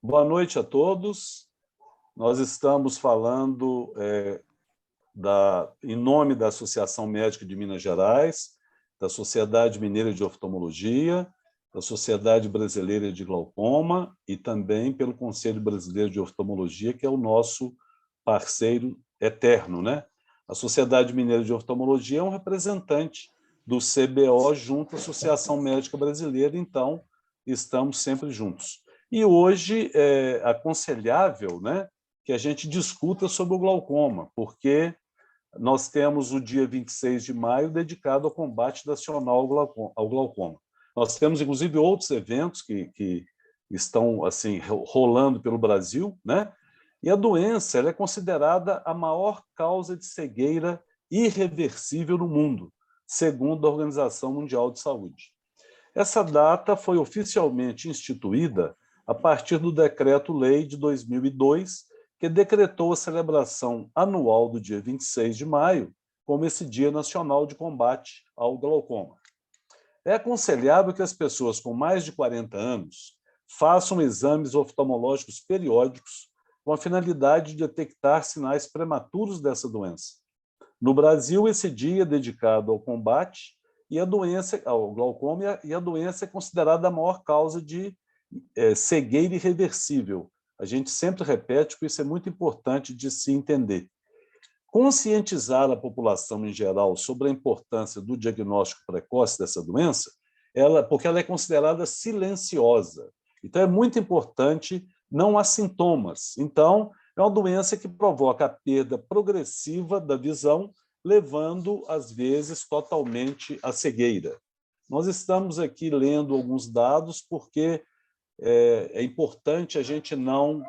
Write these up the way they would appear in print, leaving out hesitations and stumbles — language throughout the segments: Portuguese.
Boa noite a todos. Nós estamos falando em nome da Associação Médica de Minas Gerais, da Sociedade Mineira de Oftalmologia, da Sociedade Brasileira de Glaucoma e também pelo Conselho Brasileiro de Oftalmologia, que é o nosso parceiro eterno, né? A Sociedade Mineira de Oftalmologia é um representante do CBO junto à Associação Médica Brasileira, então estamos sempre juntos. E hoje é aconselhável, né, que a gente discuta sobre o glaucoma, porque nós temos o dia 26 de maio dedicado ao combate nacional ao glaucoma. Nós temos, inclusive, outros eventos que estão assim rolando pelo Brasil, né? E a doença ela é considerada a maior causa de cegueira irreversível no mundo, segundo a Organização Mundial de Saúde. Essa data foi oficialmente instituída a partir do Decreto-Lei de 2002, que decretou a celebração anual do dia 26 de maio como esse Dia Nacional de Combate ao Glaucoma. É aconselhável que as pessoas com mais de 40 anos façam exames oftalmológicos periódicos com a finalidade de detectar sinais prematuros dessa doença. No Brasil, esse dia é dedicado ao combate e a doença, ao glaucoma, e a doença é considerada a maior causa de cegueira irreversível. A gente sempre repete, porque isso é muito importante de se entender. Conscientizar a população em geral sobre a importância do diagnóstico precoce dessa doença, porque ela é considerada silenciosa. Então, é muito importante, não há sintomas. Então, é uma doença que provoca a perda progressiva da visão, levando, às vezes, totalmente à cegueira. Nós estamos aqui lendo alguns dados, porque é importante a gente não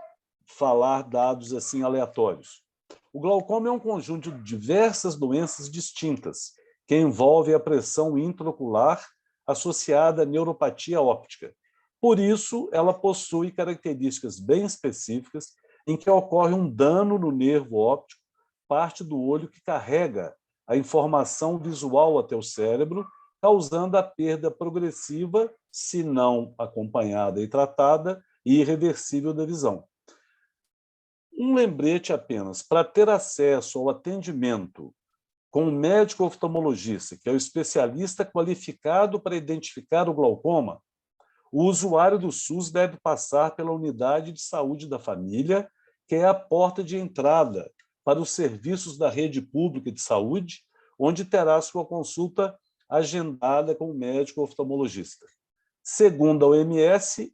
falar dados assim aleatórios. O glaucoma é um conjunto de diversas doenças distintas que envolvem a pressão intraocular associada à neuropatia óptica. Por isso, ela possui características bem específicas em que ocorre um dano no nervo óptico, parte do olho que carrega a informação visual até o cérebro, causando a perda progressiva, se não acompanhada e tratada, e irreversível da visão. Um lembrete apenas: para ter acesso ao atendimento com um médico oftalmologista, que é o especialista qualificado para identificar o glaucoma, o usuário do SUS deve passar pela unidade de saúde da família, que é a porta de entrada para os serviços da rede pública de saúde, onde terá sua consulta agendada com o médico oftalmologista. Segundo a OMS,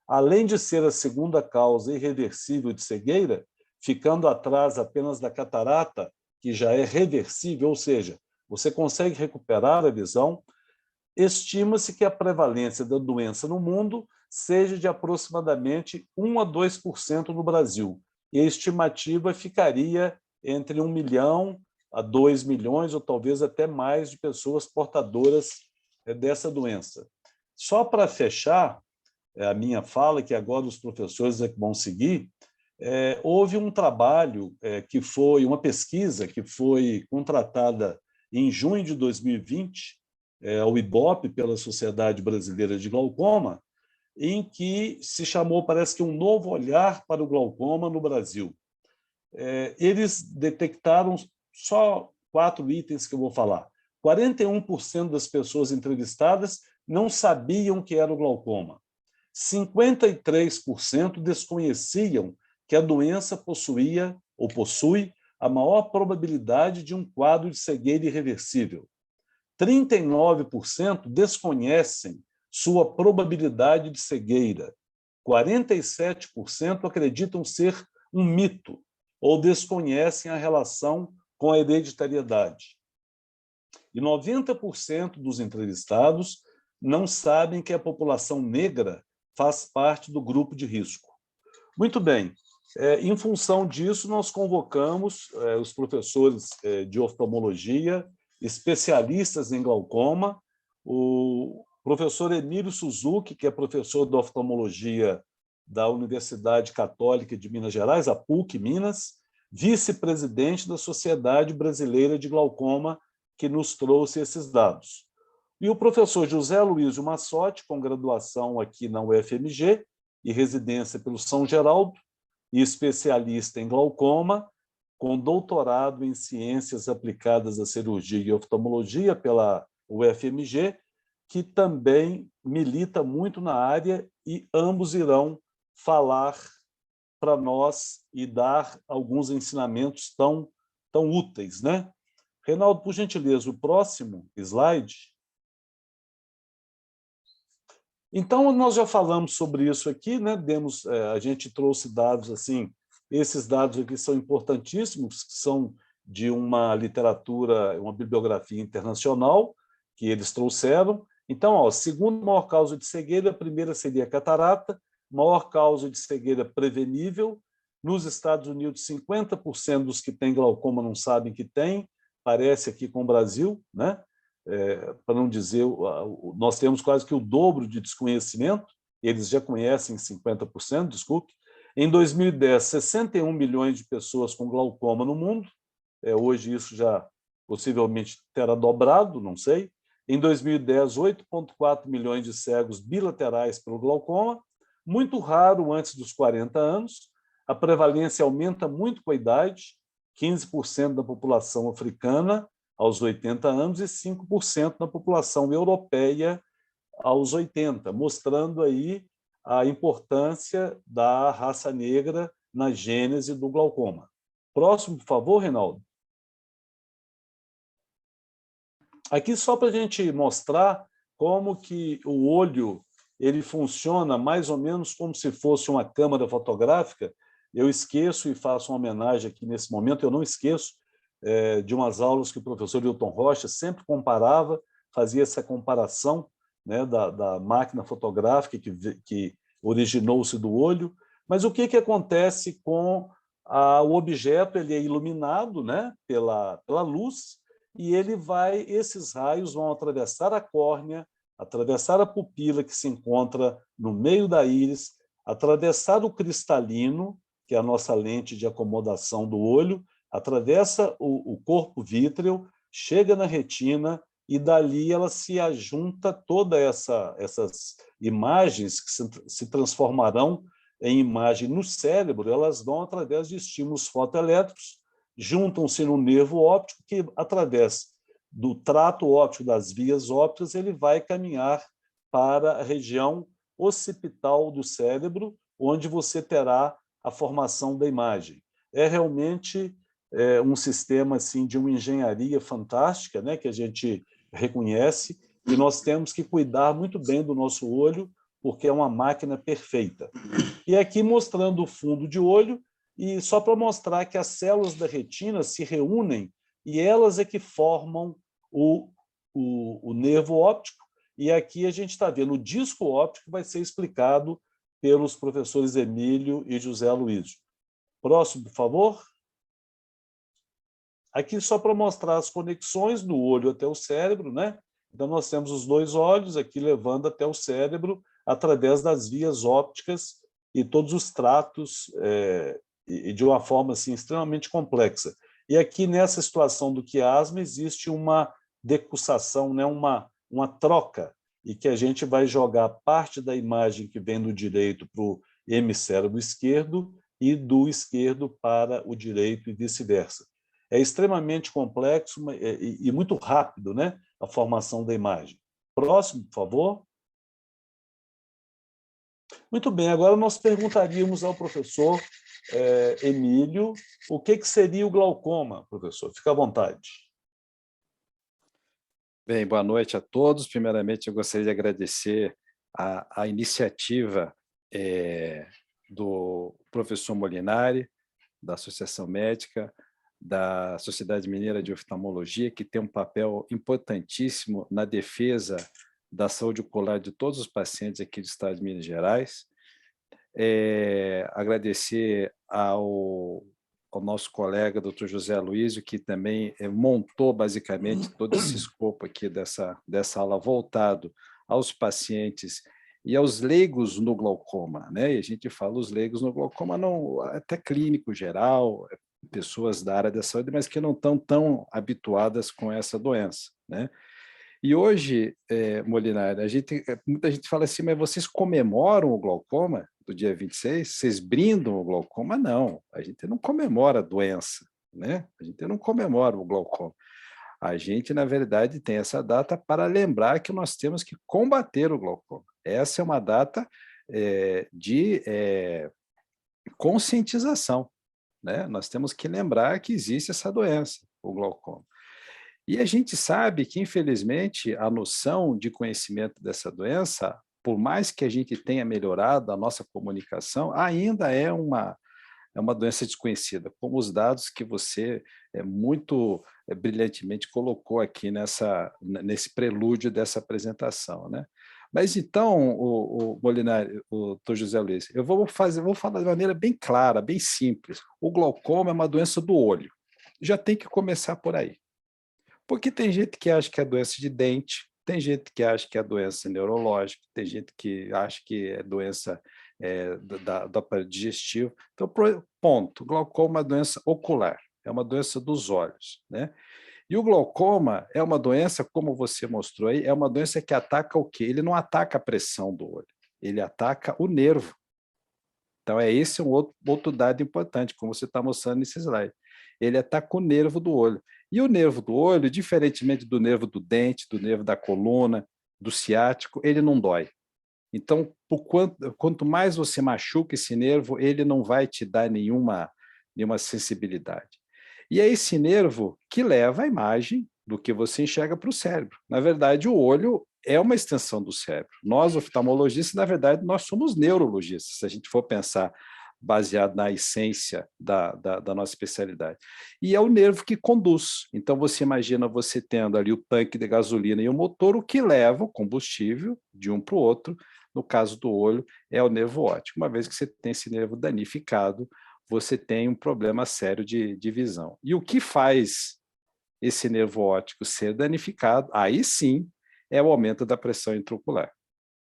além de ser a segunda causa irreversível de cegueira, ficando atrás apenas da catarata, que já é reversível, ou seja, você consegue recuperar a visão, estima-se que a prevalência da doença no mundo seja de aproximadamente 1 a 2% no Brasil, e a estimativa ficaria entre 1 milhão a 2 milhões, ou talvez até mais, de pessoas portadoras dessa doença. Só para fechar a minha fala, que agora os professores é que vão seguir, houve um trabalho que foi uma pesquisa que foi contratada em junho de 2020, ao IBOP, pela Sociedade Brasileira de Glaucoma, em que se chamou, parece que, um novo olhar para o glaucoma no Brasil. Eles detectaram só 4 itens que eu vou falar. 41% das pessoas entrevistadas não sabiam que era o glaucoma. 53% desconheciam que a doença possuía ou possui a maior probabilidade de um quadro de cegueira irreversível. 39% desconhecem sua probabilidade de cegueira. 47% acreditam ser um mito ou desconhecem a relação com a hereditariedade. E 90% dos entrevistados não sabem que a população negra faz parte do grupo de risco. Muito bem. Em função disso, nós convocamos os professores de oftalmologia, especialistas em glaucoma, o professor Emílio Suzuki, que é professor de oftalmologia da Universidade Católica de Minas Gerais, a PUC Minas, vice-presidente da Sociedade Brasileira de Glaucoma, que nos trouxe esses dados. E o professor José Luísio Massotti, com graduação aqui na UFMG, e residência pelo São Geraldo e especialista em glaucoma, com doutorado em Ciências Aplicadas à Cirurgia e Oftalmologia pela UFMG, que também milita muito na área, e ambos irão falar para nós e dar alguns ensinamentos tão úteis, né? Reinaldo, por gentileza, o próximo slide. Então, nós já falamos sobre isso aqui, né? A gente trouxe dados assim, esses dados aqui são importantíssimos, são de uma literatura, uma bibliografia internacional que eles trouxeram. Então, ó, segunda maior causa de cegueira, a primeira seria a catarata, maior causa de cegueira prevenível. Nos Estados Unidos, 50% dos que têm glaucoma não sabem que tem, parece aqui com o Brasil, né? Para não dizer, nós temos quase que o dobro de desconhecimento, eles já conhecem 50%, desculpe. Em 2010, 61 milhões de pessoas com glaucoma no mundo, hoje isso já possivelmente terá dobrado, não sei. Em 2010, 8,4 milhões de cegos bilaterais pelo glaucoma, muito raro antes dos 40 anos, a prevalência aumenta muito com a idade, 15% da população africana aos 80 anos e 5% na população europeia aos 80, mostrando aí a importância da raça negra na gênese do glaucoma. Próximo, por favor, Reinaldo. Aqui só para a gente mostrar como que o olho ele funciona mais ou menos como se fosse uma câmera fotográfica. Eu esqueço e faço uma homenagem aqui nesse momento, eu não esqueço de umas aulas que o professor Hilton Rocha sempre comparava, fazia essa comparação, né, da máquina fotográfica que originou-se do olho. Mas o que acontece com o objeto? Ele é iluminado, né, pela luz, e esses raios vão atravessar a córnea, atravessar a pupila que se encontra no meio da íris, atravessar o cristalino, que é a nossa lente de acomodação do olho, atravessa o corpo vítreo, chega na retina e dali ela se ajunta, essas imagens que se transformarão em imagem no cérebro, elas vão através de estímulos fotoelétricos, juntam-se no nervo óptico que, através do trato óptico das vias ópticas, ele vai caminhar para a região occipital do cérebro, onde você terá a formação da imagem. É realmente um sistema assim, de uma engenharia fantástica, né, que a gente reconhece, e nós temos que cuidar muito bem do nosso olho, porque é uma máquina perfeita. E aqui mostrando o fundo de olho, e só para mostrar que as células da retina se reúnem e elas é que formam o nervo óptico, e aqui a gente está vendo o disco óptico, vai ser explicado pelos professores Emílio e José Aloísio. Próximo, por favor. Aqui só para mostrar as conexões do olho até o cérebro, né? Então, nós temos os dois olhos aqui levando até o cérebro através das vias ópticas e todos os tratos e de uma forma assim, extremamente complexa. E aqui, nessa situação do quiasma, existe uma decussação, né? uma troca, e que a gente vai jogar parte da imagem que vem do direito para o hemisfério esquerdo e do esquerdo para o direito e vice-versa. É extremamente complexo e muito rápido, né, a formação da imagem. Próximo, por favor. Muito bem, agora nós perguntaríamos ao professor Emílio o que seria o glaucoma, professor. Fica à vontade. Bem, boa noite a todos. Primeiramente, eu gostaria de agradecer a iniciativa do professor Molinari, da Associação Médica, da Sociedade Mineira de Oftalmologia, que tem um papel importantíssimo na defesa da saúde ocular de todos os pacientes aqui do estado de Minas Gerais. Agradecer ao nosso colega, Dr. José Aloísio, que também montou basicamente todo esse escopo aqui dessa aula voltado aos pacientes e aos leigos no glaucoma, né? E a gente fala os leigos no glaucoma, não, até clínico geral, pessoas da área da saúde, mas que não estão tão habituadas com essa doença, né? E hoje, Molinari, muita gente fala assim, mas vocês comemoram o glaucoma do dia 26? Vocês brindam o glaucoma? Não, a gente não comemora a doença, né? A gente não comemora o glaucoma. A gente, na verdade, tem essa data para lembrar que nós temos que combater o glaucoma. Essa é uma data de conscientização, né? Nós temos que lembrar que existe essa doença, o glaucoma. E a gente sabe que, infelizmente, a noção de conhecimento dessa doença, por mais que a gente tenha melhorado a nossa comunicação, ainda é uma doença desconhecida, como os dados que você muito brilhantemente colocou aqui nesse prelúdio dessa apresentação, né? Mas então, o Molinari, o Dr. José Luiz, eu vou falar de maneira bem clara, bem simples. O glaucoma é uma doença do olho. Já tem que começar por aí. Porque tem gente que acha que é doença de dente, tem gente que acha que é doença neurológica, tem gente que acha que é doença do aparelho digestivo. Então, ponto, glaucoma é uma doença ocular, é uma doença dos olhos, né? E o glaucoma é uma doença, como você mostrou aí, é uma doença que ataca o quê? Ele não ataca a pressão do olho, ele ataca o nervo. Então, esse um outro dado importante, como você está mostrando nesse slide. Ele ataca o nervo do olho. E o nervo do olho, diferentemente do nervo do dente, do nervo da coluna, do ciático, ele não dói. Então, quanto mais você machuca esse nervo, ele não vai te dar nenhuma sensibilidade. E é esse nervo que leva a imagem do que você enxerga para o cérebro. Na verdade, o olho é uma extensão do cérebro. Nós, oftalmologistas, na verdade, nós somos neurologistas, se a gente for pensar baseado na essência da nossa especialidade. E é o nervo que conduz. Então, você imagina você tendo ali o tanque de gasolina e o motor, o que leva o combustível de um para o outro. No caso do olho, é o nervo óptico. Uma vez que você tem esse nervo danificado, você tem um problema sério de visão. E o que faz esse nervo óptico ser danificado, aí sim, é o aumento da pressão intraocular,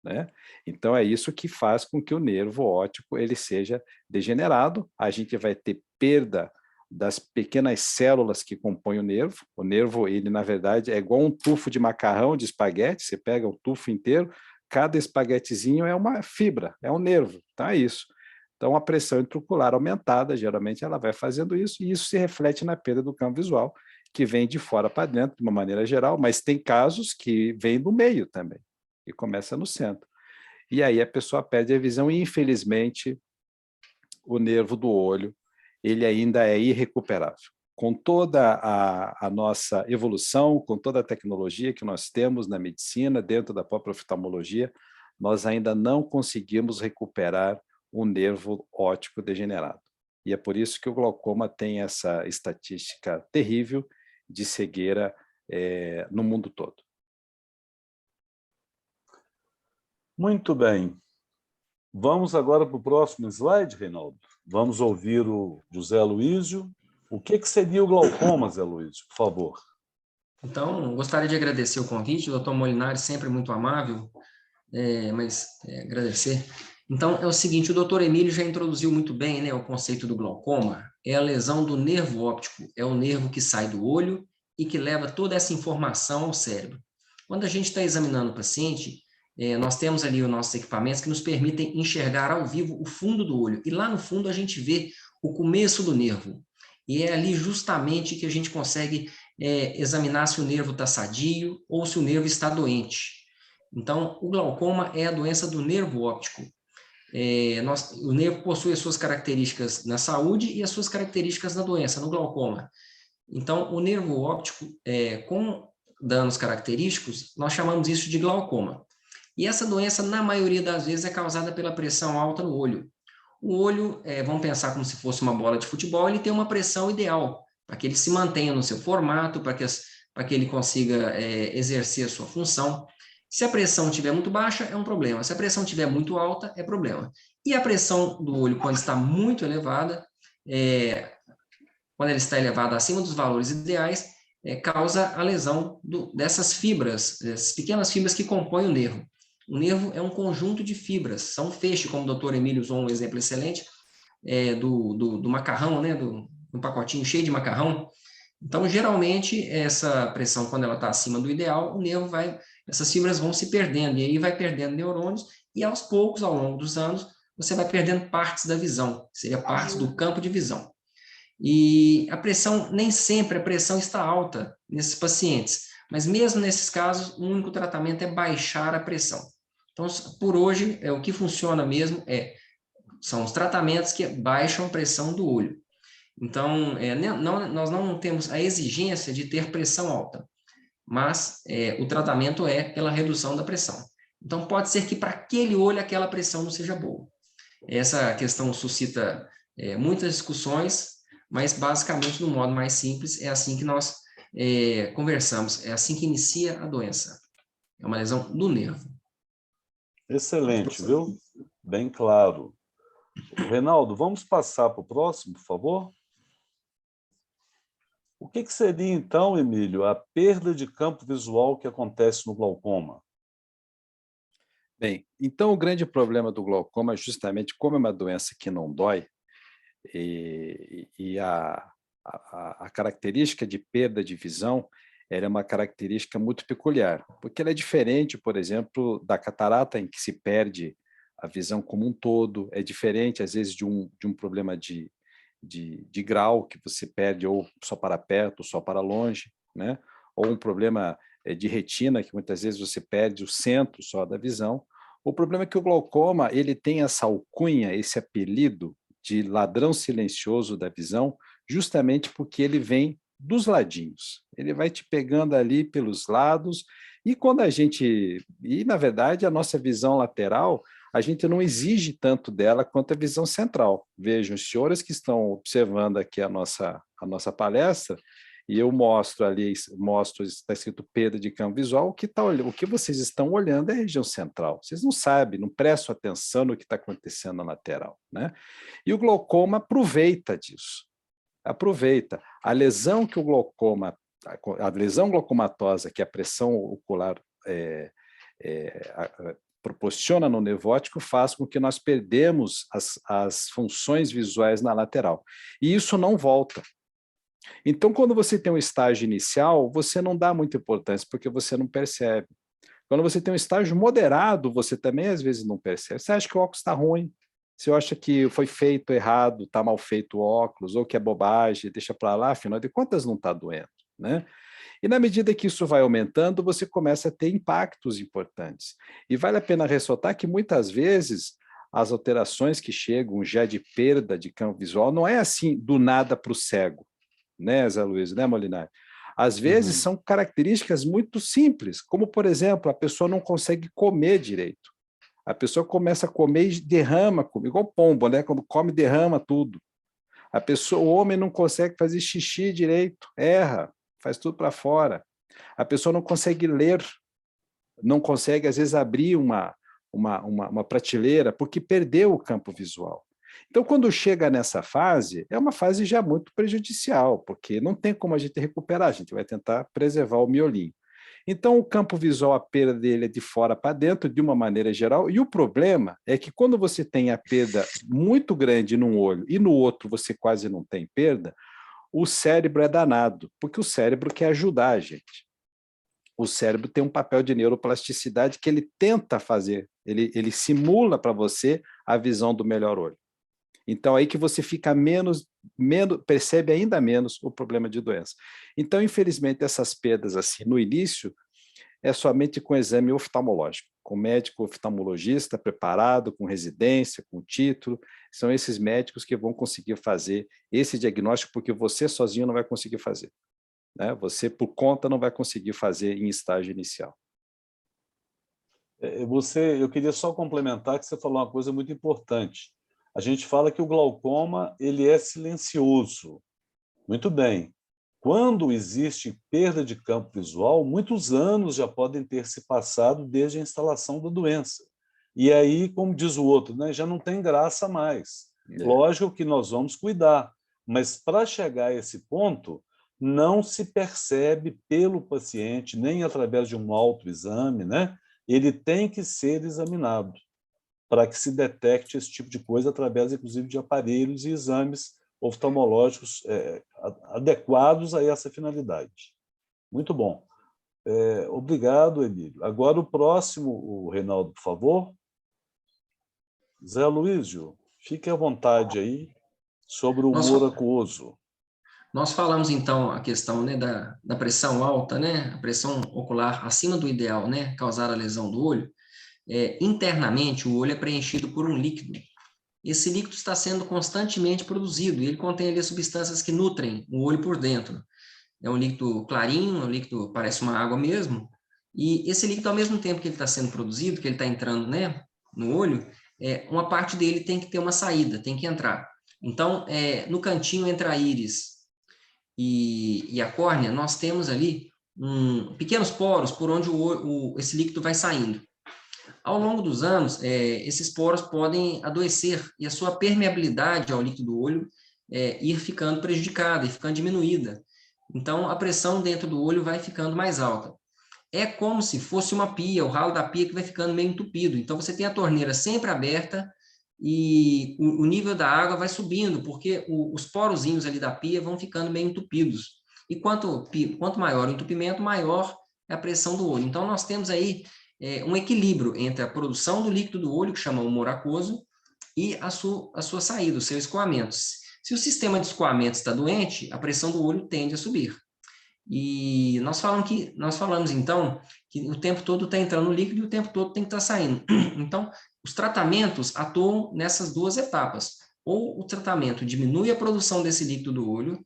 né? Então, é isso que faz com que o nervo óptico ele seja degenerado. A gente vai ter perda das pequenas células que compõem o nervo. O nervo, ele, na verdade, é igual um tufo de macarrão, de espaguete. Você pega o tufo inteiro, cada espaguetezinho é uma fibra, é um nervo. Então, é isso. Então, a pressão intraocular aumentada, geralmente, ela vai fazendo isso, e isso se reflete na perda do campo visual, que vem de fora para dentro, de uma maneira geral, mas tem casos que vêm do meio também, e começa no centro. E aí a pessoa perde a visão e, infelizmente, o nervo do olho, ele ainda é irrecuperável. Com toda a nossa evolução, com toda a tecnologia que nós temos na medicina, dentro da própria oftalmologia, nós ainda não conseguimos recuperar um nervo óptico degenerado. E é por isso que o glaucoma tem essa estatística terrível de cegueira no mundo todo. Muito bem. Vamos agora para o próximo slide, Reinaldo. Vamos ouvir o José Aloísio. O que seria o glaucoma, Zé Aloísio, por favor? Então, gostaria de agradecer o convite, o doutor Molinari, sempre muito amável, agradecer. Então, é o seguinte, o doutor Emílio já introduziu muito bem, né, o conceito do glaucoma. É a lesão do nervo óptico, é o nervo que sai do olho e que leva toda essa informação ao cérebro. Quando a gente está examinando o paciente, nós temos ali os nossos equipamentos que nos permitem enxergar ao vivo o fundo do olho. E lá no fundo a gente vê o começo do nervo. E é ali justamente que a gente consegue examinar se o nervo está sadio ou se o nervo está doente. Então, o glaucoma é a doença do nervo óptico. O nervo possui as suas características na saúde e as suas características na doença, no glaucoma. Então, o nervo óptico, com danos característicos, nós chamamos isso de glaucoma. E essa doença, na maioria das vezes, é causada pela pressão alta no olho. O olho, vamos pensar como se fosse uma bola de futebol, ele tem uma pressão ideal, para que ele se mantenha no seu formato, para que ele consiga exercer a sua função. Se a pressão estiver muito baixa, é um problema. Se a pressão estiver muito alta, é problema. E a pressão do olho, quando está muito elevada, quando ela está elevada acima dos valores ideais, causa a lesão dessas fibras, essas pequenas fibras que compõem o nervo. O nervo é um conjunto de fibras, são feixes, como o doutor Emílio usou um exemplo excelente, do macarrão, né, do pacotinho cheio de macarrão. Então, geralmente, essa pressão, quando ela está acima do ideal, o nervo vai, essas fibras vão se perdendo, e aí vai perdendo neurônios, e aos poucos, ao longo dos anos, você vai perdendo partes da visão, seria partes do campo de visão. E a pressão, nem sempre a pressão está alta nesses pacientes, mas mesmo nesses casos, o único tratamento é baixar a pressão. Então, por hoje, o que funciona mesmo são os tratamentos que baixam a pressão do olho. Então, nós não temos a exigência de ter pressão alta, mas o tratamento é pela redução da pressão. Então, pode ser que para aquele olho aquela pressão não seja boa. Essa questão suscita muitas discussões, mas basicamente, do modo mais simples, é assim que nós conversamos, é assim que inicia a doença. É uma lesão do nervo. Excelente, viu? Bem claro. Reinaldo, vamos passar para o próximo, por favor? O que seria, então, Emílio, a perda de campo visual que acontece no glaucoma? Bem, então o grande problema do glaucoma é justamente como é uma doença que não dói, e a característica de perda de visão ela é uma característica muito peculiar, porque ela é diferente, por exemplo, da catarata, em que se perde a visão como um todo, é diferente, às vezes, de um problema de grau, que você perde ou só para perto, ou só para longe, né? Ou um problema de retina, que muitas vezes você perde o centro só da visão. O problema é que o glaucoma ele tem essa alcunha, esse apelido de ladrão silencioso da visão, justamente porque ele vem dos ladinhos. Ele vai te pegando ali pelos lados, e quando a gente... E, na verdade, a nossa visão lateral, a gente não exige tanto dela quanto a visão central. Vejam, os senhores que estão observando aqui a nossa palestra, e eu mostro ali, está escrito perda de campo visual, o que vocês estão olhando é a região central. Vocês não sabem, não prestam atenção no que está acontecendo na lateral, né? E o glaucoma aproveita disso. Aproveita. A lesão glaucomatosa, que a pressão ocular proporciona no nervo óptico, faz com que nós perdemos as funções visuais na lateral. E isso não volta. Então, quando você tem um estágio inicial, você não dá muita importância, porque você não percebe. Quando você tem um estágio moderado, você também às vezes não percebe. Você acha que o óculos está ruim, você acha que foi feito errado, está mal feito o óculos, ou que é bobagem, deixa para lá, afinal de contas não está doendo, né? E na medida que isso vai aumentando, você começa a ter impactos importantes. E vale a pena ressaltar que muitas vezes as alterações que chegam já de perda de campo visual não é assim do nada para o cego, né, Zé Luiz, né, Molinari? Às vezes são características muito simples, como, por exemplo, a pessoa não consegue comer direito. A pessoa começa a comer e derrama, igual pombo, né? Quando come, derrama tudo. O homem não consegue fazer xixi direito, erra, faz tudo para fora. A pessoa não consegue ler, não consegue, às vezes, abrir uma prateleira, porque perdeu o campo visual. Então, quando chega nessa fase, é uma fase já muito prejudicial, porque não tem como a gente recuperar, a gente vai tentar preservar o miolinho. Então, o campo visual, a perda dele é de fora para dentro, de uma maneira geral, e o problema é que quando você tem a perda muito grande num olho e no outro você quase não tem perda, o cérebro é danado, porque o cérebro quer ajudar a gente. O cérebro tem um papel de neuroplasticidade que ele tenta fazer, ele simula para você a visão do melhor olho. Então, aí que você fica percebe ainda menos o problema de doença. Então, infelizmente, essas perdas assim no início é somente com exame oftalmológico, com médico oftalmologista preparado, com residência, com título. São esses médicos que vão conseguir fazer esse diagnóstico, porque você sozinho não vai conseguir fazer, né? Você, por conta, não vai conseguir fazer em estágio inicial. Eu queria só complementar que você falou uma coisa muito importante. A gente fala que o glaucoma ele é silencioso. Muito bem. Quando existe perda de campo visual, muitos anos já podem ter se passado desde a instalação da doença. E aí, como diz o outro, né, já não tem graça mais. Lógico que nós vamos cuidar, mas para chegar a esse ponto, não se percebe pelo paciente, nem através de um autoexame, né? Ele tem que ser examinado para que se detecte esse tipo de coisa através, inclusive, de aparelhos e exames oftalmológicos adequados a essa finalidade. Muito bom. Obrigado, Emílio. Agora o próximo, o Reinaldo, por favor. Zé Aloísio, fique à vontade aí sobre o humor aquoso. Nós falamos, então, a questão, né, da pressão alta, né, a pressão ocular acima do ideal, né, causar a lesão do olho. Internamente, o olho é preenchido por um líquido. Esse líquido está sendo constantemente produzido e ele contém ali substâncias que nutrem o olho por dentro. É um líquido clarinho, um líquido parece uma água mesmo, e esse líquido, ao mesmo tempo que ele está sendo produzido, que ele está entrando, né, no olho, uma parte dele tem que ter uma saída, tem que entrar. Então, no cantinho entre a íris e a córnea, nós temos ali pequenos poros por onde esse líquido vai saindo. Ao longo dos anos, esses poros podem adoecer e a sua permeabilidade ao líquido do olho ir ficando prejudicada e ficando diminuída. Então, a pressão dentro do olho vai ficando mais alta. É como se fosse uma pia, o ralo da pia que vai ficando meio entupido. Então, você tem a torneira sempre aberta e o nível da água vai subindo, porque os porozinhos ali da pia vão ficando meio entupidos. E quanto maior o entupimento, maior é a pressão do olho. Então, nós temos aí um equilíbrio entre a produção do líquido do olho, que chama humor aquoso, e a sua saída, o seu escoamento. Se o sistema de escoamento está doente, a pressão do olho tende a subir. E nós falamos, então, que o tempo todo está entrando líquido e o tempo todo tem que estar saindo. Então, os tratamentos atuam nessas duas etapas. Ou o tratamento diminui a produção desse líquido do olho,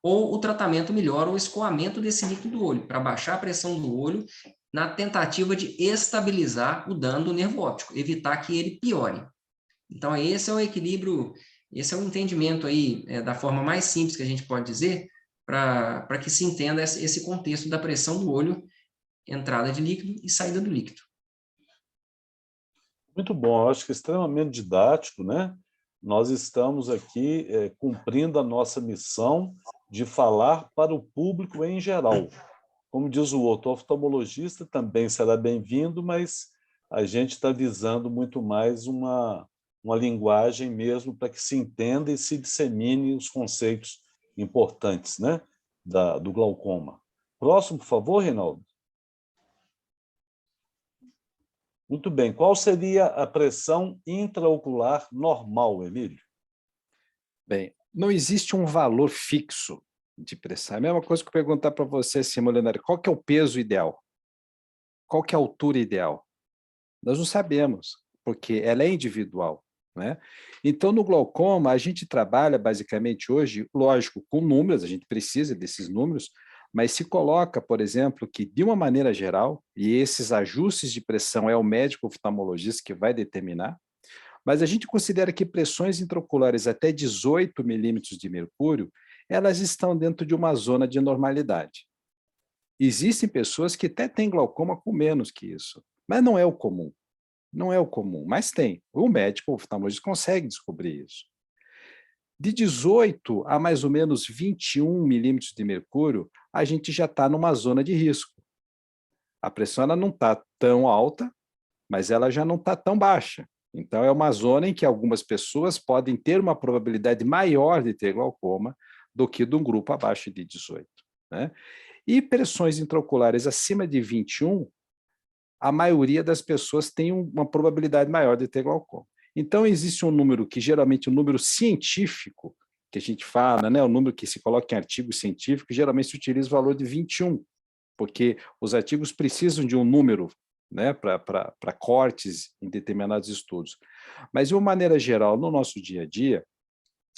ou o tratamento melhora o escoamento desse líquido do olho, para baixar a pressão do olho, na tentativa de estabilizar o dano do nervo óptico, evitar que ele piore. Então, esse é o equilíbrio, esse é o entendimento aí, da forma mais simples que a gente pode dizer, para que se entenda esse contexto da pressão do olho, entrada de líquido e saída do líquido. Muito bom, eu acho que é extremamente didático, né? Nós estamos aqui cumprindo a nossa missão de falar para o público em geral. Como diz o outro, o oftalmologista também será bem-vindo, mas a gente está visando muito mais uma linguagem mesmo para que se entenda e se dissemine os conceitos importantes, né, do glaucoma. Próximo, por favor, Reinaldo. Muito bem. Qual seria a pressão intraocular normal, Emílio? Bem, não existe um valor fixo de pressão. É a mesma coisa que eu perguntar para você, Molinari, qual que é o peso ideal? Qual que é a altura ideal? Nós não sabemos, porque ela é individual, né? Então, no glaucoma, a gente trabalha basicamente hoje, lógico, com números, a gente precisa desses números, mas se coloca, por exemplo, que de uma maneira geral, e esses ajustes de pressão é o médico oftalmologista que vai determinar, mas a gente considera que pressões intraoculares até 18 milímetros de mercúrio, elas estão dentro de uma zona de normalidade. Existem pessoas que até têm glaucoma com menos que isso, mas não é o comum. Não é o comum, mas tem. O médico oftalmologista consegue descobrir isso. De 18 a mais ou menos 21 milímetros de mercúrio, a gente já está numa zona de risco. A pressão ela não está tão alta, mas ela já não está tão baixa. Então, é uma zona em que algumas pessoas podem ter uma probabilidade maior de ter glaucoma do que de um grupo abaixo de 18. Né? E pressões intraoculares acima de 21, a maioria das pessoas tem uma probabilidade maior de ter glaucoma. Então, existe um número que geralmente é um número científico, que a gente fala, né, o número que se coloca em artigo científico, geralmente se utiliza o valor de 21, porque os artigos precisam de um número, né, para cortes em determinados estudos. Mas, de uma maneira geral, no nosso dia a dia,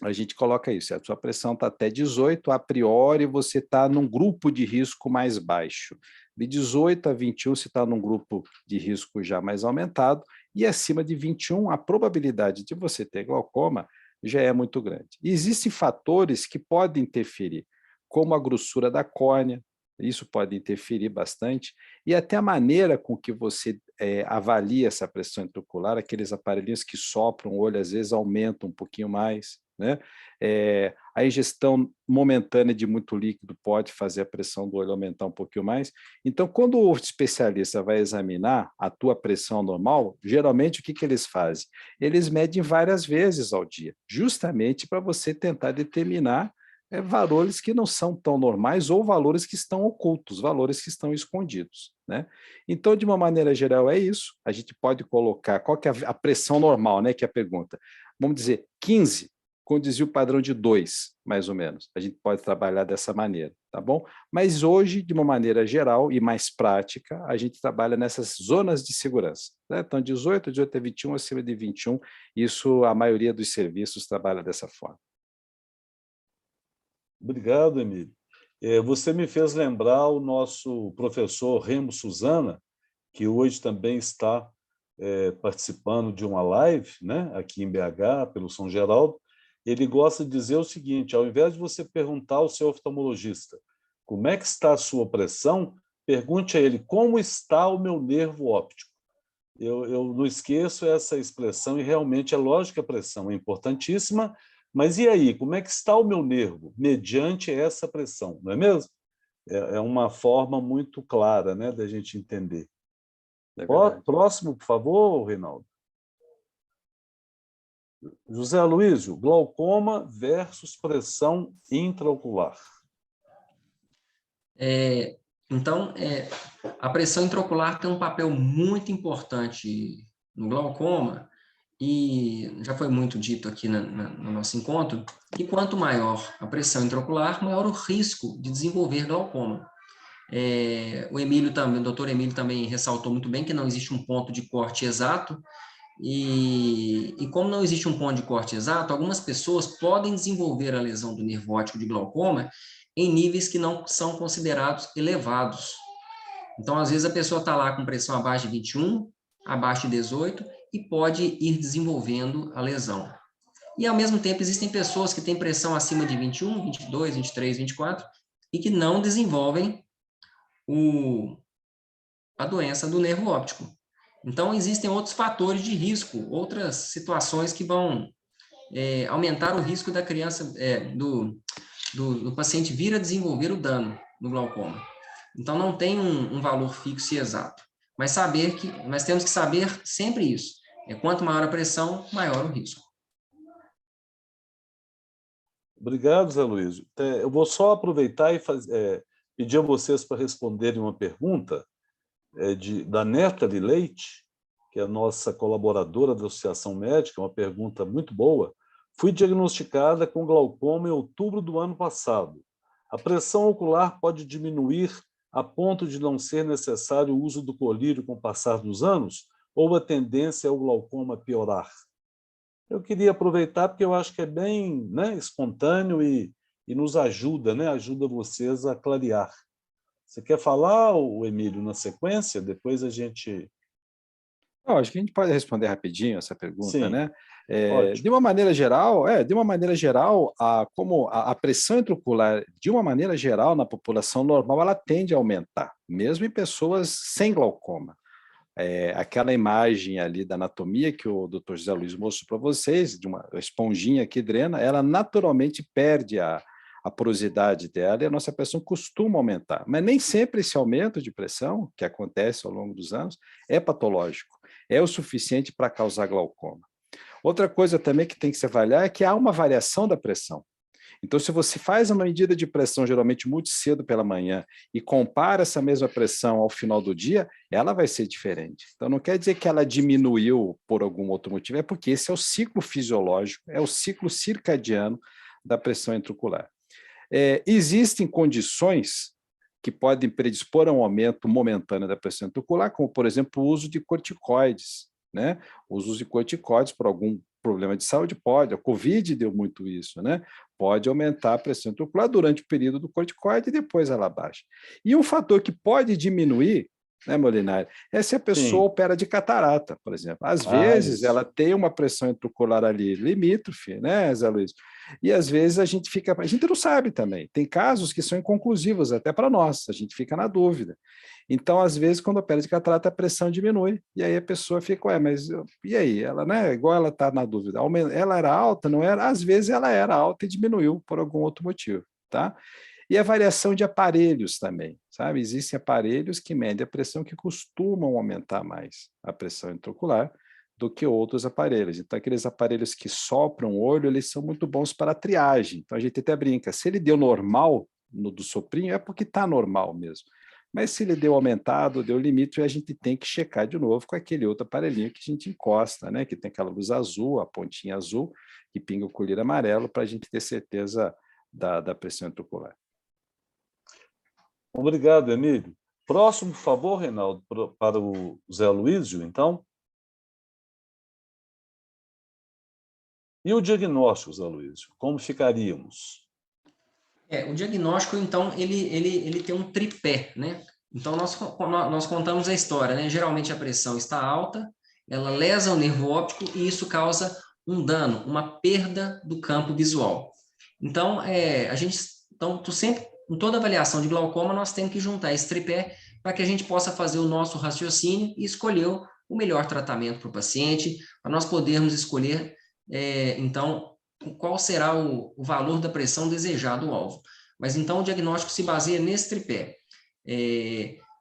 a gente coloca isso, a sua pressão está até 18, a priori você está num grupo de risco mais baixo. De 18 a 21 você está num grupo de risco já mais aumentado, e acima de 21 a probabilidade de você ter glaucoma já é muito grande. E existem fatores que podem interferir, como a grossura da córnea, isso pode interferir bastante, e até a maneira com que você avalia essa pressão intraocular, aqueles aparelhinhos que sopram o olho, às vezes aumentam um pouquinho mais, né? A ingestão momentânea de muito líquido pode fazer a pressão do olho aumentar um pouquinho mais. Então, quando o especialista vai examinar a tua pressão normal, geralmente o que eles fazem? Eles medem várias vezes ao dia, justamente para você tentar determinar valores que não são tão normais ou valores que estão ocultos, valores que estão escondidos, né? Então, de uma maneira geral, é isso. A gente pode colocar qual que é a pressão normal, né? Que é a pergunta. Vamos dizer, 15, com desvio padrão de 2, mais ou menos. A gente pode trabalhar dessa maneira, tá bom? Mas hoje, de uma maneira geral e mais prática, a gente trabalha nessas zonas de segurança, né? Então, 18 a 21, acima de 21, isso a maioria dos serviços trabalha dessa forma. Obrigado, Emílio. Você me fez lembrar o nosso professor Remo Suzana, que hoje também está participando de uma live, né, aqui em BH, pelo São Geraldo. Ele gosta de dizer o seguinte: ao invés de você perguntar ao seu oftalmologista como é que está a sua pressão, pergunte a ele como está o meu nervo óptico. Eu não esqueço essa expressão e realmente é lógico que a pressão é importantíssima, mas e aí, como é que está o meu nervo mediante essa pressão, não é mesmo? É uma forma muito clara, né, da gente entender. Próximo, por favor, Reinaldo. José Aloísio, glaucoma versus pressão intraocular. Então, a pressão intraocular tem um papel muito importante no glaucoma, e já foi muito dito aqui no nosso encontro, que quanto maior a pressão intraocular, maior o risco de desenvolver glaucoma. O doutor Emílio também ressaltou muito bem que não existe um ponto de corte exato, e como não existe um ponto de corte exato, algumas pessoas podem desenvolver a lesão do nervo óptico de glaucoma em níveis que não são considerados elevados. Então, às vezes, a pessoa está lá com pressão abaixo de 21, abaixo de 18, e pode ir desenvolvendo a lesão. E, ao mesmo tempo, existem pessoas que têm pressão acima de 21, 22, 23, 24, e que não desenvolvem a doença do nervo óptico. Então, existem outros fatores de risco, outras situações que vão aumentar o risco da criança, do paciente vir a desenvolver o dano no glaucoma. Então, não tem um valor fixo e exato. Mas temos que saber sempre isso. Quanto maior a pressão, maior o risco. Obrigado, Zé Luiz. Eu vou só aproveitar e pedir a vocês para responderem uma pergunta da Nathalie Leite, que é a nossa colaboradora da Associação Médica, uma pergunta muito boa. Fui diagnosticada com glaucoma em outubro do ano passado. A pressão ocular pode diminuir a ponto de não ser necessário o uso do colírio com o passar dos anos, ou a tendência é o glaucoma piorar? Eu queria aproveitar porque eu acho que é bem, né, espontâneo e nos ajuda, né, ajuda vocês a clarear. Você quer falar, o Emílio, na sequência? Depois a gente... Acho que a gente pode responder rapidinho essa pergunta, Sim, né? ótimo. De uma maneira geral, como a pressão intraocular, de uma maneira geral, na população normal, ela tende a aumentar, mesmo em pessoas sem glaucoma. Aquela imagem ali da anatomia que o Dr. José Luiz mostrou para vocês, de uma esponjinha que drena, ela naturalmente perde a porosidade dela e a nossa pressão costuma aumentar. Mas nem sempre esse aumento de pressão, que acontece ao longo dos anos, é patológico, é o suficiente para causar glaucoma. Outra coisa também que tem que se avaliar é que há uma variação da pressão. Então, se você faz uma medida de pressão geralmente muito cedo pela manhã e compara essa mesma pressão ao final do dia, ela vai ser diferente. Então, não quer dizer que ela diminuiu por algum outro motivo, é porque esse é o ciclo fisiológico, é o ciclo circadiano da pressão intraocular. Existem condições que podem predispor a um aumento momentâneo da pressão intraocular, como, por exemplo, o uso de corticoides, né? O uso de corticoides por algum problema de saúde pode, a Covid deu muito isso, né? Pode aumentar a pressão intraocular durante o período do corticoide e depois ela baixa. E um fator que pode diminuir, né, Molinari, é se a pessoa opera de catarata, por exemplo. Às vezes ela tem uma pressão intraocular ali limítrofe, né, Zé Luiz? E às vezes a gente não sabe também. Tem casos que são inconclusivos até para nós, a gente fica na dúvida. Então, às vezes, quando opera de catarata, a pressão diminui, e aí a pessoa fica, ué, mas e aí? Ela, né, igual ela está na dúvida, ela era alta, não era? Às vezes ela era alta e diminuiu por algum outro motivo, tá? E a variação de aparelhos também, sabe? Existem aparelhos que medem a pressão que costumam aumentar mais a pressão intraocular do que outros aparelhos. Então, aqueles aparelhos que sopram o olho, eles são muito bons para a triagem. Então, a gente até brinca, se ele deu normal no do soprinho, é porque está normal mesmo. Mas se ele deu aumentado, deu limite, a gente tem que checar de novo com aquele outro aparelhinho que a gente encosta, né? Que tem aquela luz azul, a pontinha azul, que pinga o colírio amarelo, para a gente ter certeza da pressão intraocular. Obrigado, Emílio. Próximo, por favor, Reinaldo, para o Zé Luísio, então. E o diagnóstico, Zé Luísio, como ficaríamos? O diagnóstico, então, ele tem um tripé, né? Então, nós contamos a história, né? Geralmente a pressão está alta, ela lesa o nervo óptico e isso causa um dano, uma perda do campo visual. Então, tu sempre, em toda avaliação de glaucoma, nós temos que juntar esse tripé para que a gente possa fazer o nosso raciocínio e escolher o melhor tratamento para o paciente, para nós podermos escolher, então, qual será o valor da pressão desejado ao alvo. Mas, então, o diagnóstico se baseia nesse tripé.